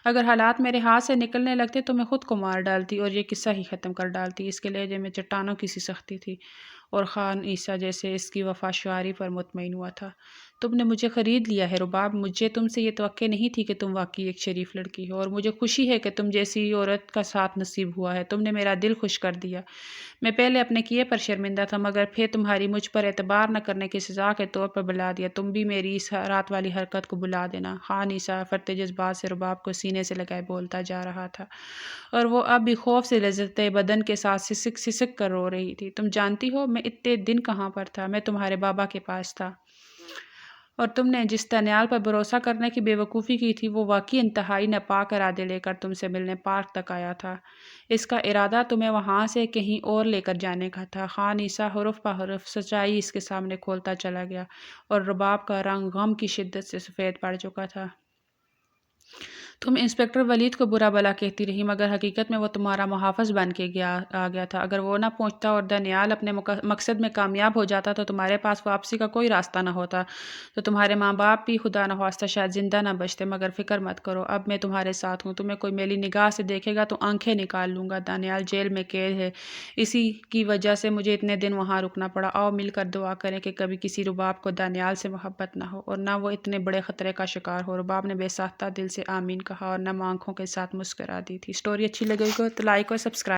اگر حالات میرے ہاتھ سے نکلنے لگتے تو میں خود کو مار ڈالتی اور یہ قصہ ہی ختم کر ڈالتی۔ اس کے لہجے میں چٹانوں کی سی سختی تھی، اور خان عیسیٰ جیسے اس کی وفا شعاری پر مطمئن ہوا تھا۔ تم نے مجھے خرید لیا ہے رباب۔ مجھے تم سے یہ توقع نہیں تھی کہ تم واقعی ایک شریف لڑکی ہو، اور مجھے خوشی ہے کہ تم جیسی عورت کا ساتھ نصیب ہوا ہے۔ تم نے میرا دل خوش کر دیا۔ میں پہلے اپنے کیے پر شرمندہ تھا، مگر پھر تمہاری مجھ پر اعتبار نہ کرنے کی سزا کے طور پر بلا دیا۔ تم بھی میری اس رات والی حرکت کو بلا دینا۔ خان عیسیٰ فرتے جذبات سے رباب کو سینے سے لگائے بولتا جا رہا تھا، اور وہ اب بھی خوف سے لرزتے بدن کے ساتھ سسک سسک کر رو رہی تھی۔ تم جانتی ہو میں اتنے دن کہاں پر تھا؟ میں تمہارے بابا کے پاس تھا۔ اور تم نے جس دانیال پر بھروسہ کرنے کی بیوقوفی کی تھی وہ واقعی انتہائی ناپاک ارادے لے کر تم سے ملنے پارک تک آیا تھا۔ اس کا ارادہ تمہیں وہاں سے کہیں اور لے کر جانے کا تھا۔ خان عیسیٰ حرف بہ حرف سچائی اس کے سامنے کھولتا چلا گیا اور رباب کا رنگ غم کی شدت سے سفید پڑ چکا تھا۔ تم انسپکٹر ولید کو برا بھلا کہتی رہی مگر حقیقت میں وہ تمہارا محافظ بن کے آ گیا تھا۔ اگر وہ نہ پہنچتا اور دانیال اپنے مقصد میں کامیاب ہو جاتا تو تمہارے پاس واپسی کا کوئی راستہ نہ ہوتا، تو تمہارے ماں باپ بھی خدا نخواستہ شاید زندہ نہ بچتے۔ مگر فکر مت کرو، اب میں تمہارے ساتھ ہوں۔ تمہیں کوئی میلی نگاہ سے دیکھے گا تو آنکھیں نکال لوں گا۔ دانیال جیل میں قید ہے، اسی کی وجہ سے مجھے اتنے دن وہاں رکنا پڑا۔ آؤ مل کر دعا کریں کہ کبھی کسی رباب کو دانیال سے محبت نہ ہو اور نہ وہ اتنے بڑے خطرے کا شکار ہو۔ رباب نے بے ساختہ دل سے آمین کہا اور نم آنکھوں کے ساتھ مسکرا دی تھی۔ سٹوری اچھی لگے گی تو لائک اور سبسکرائب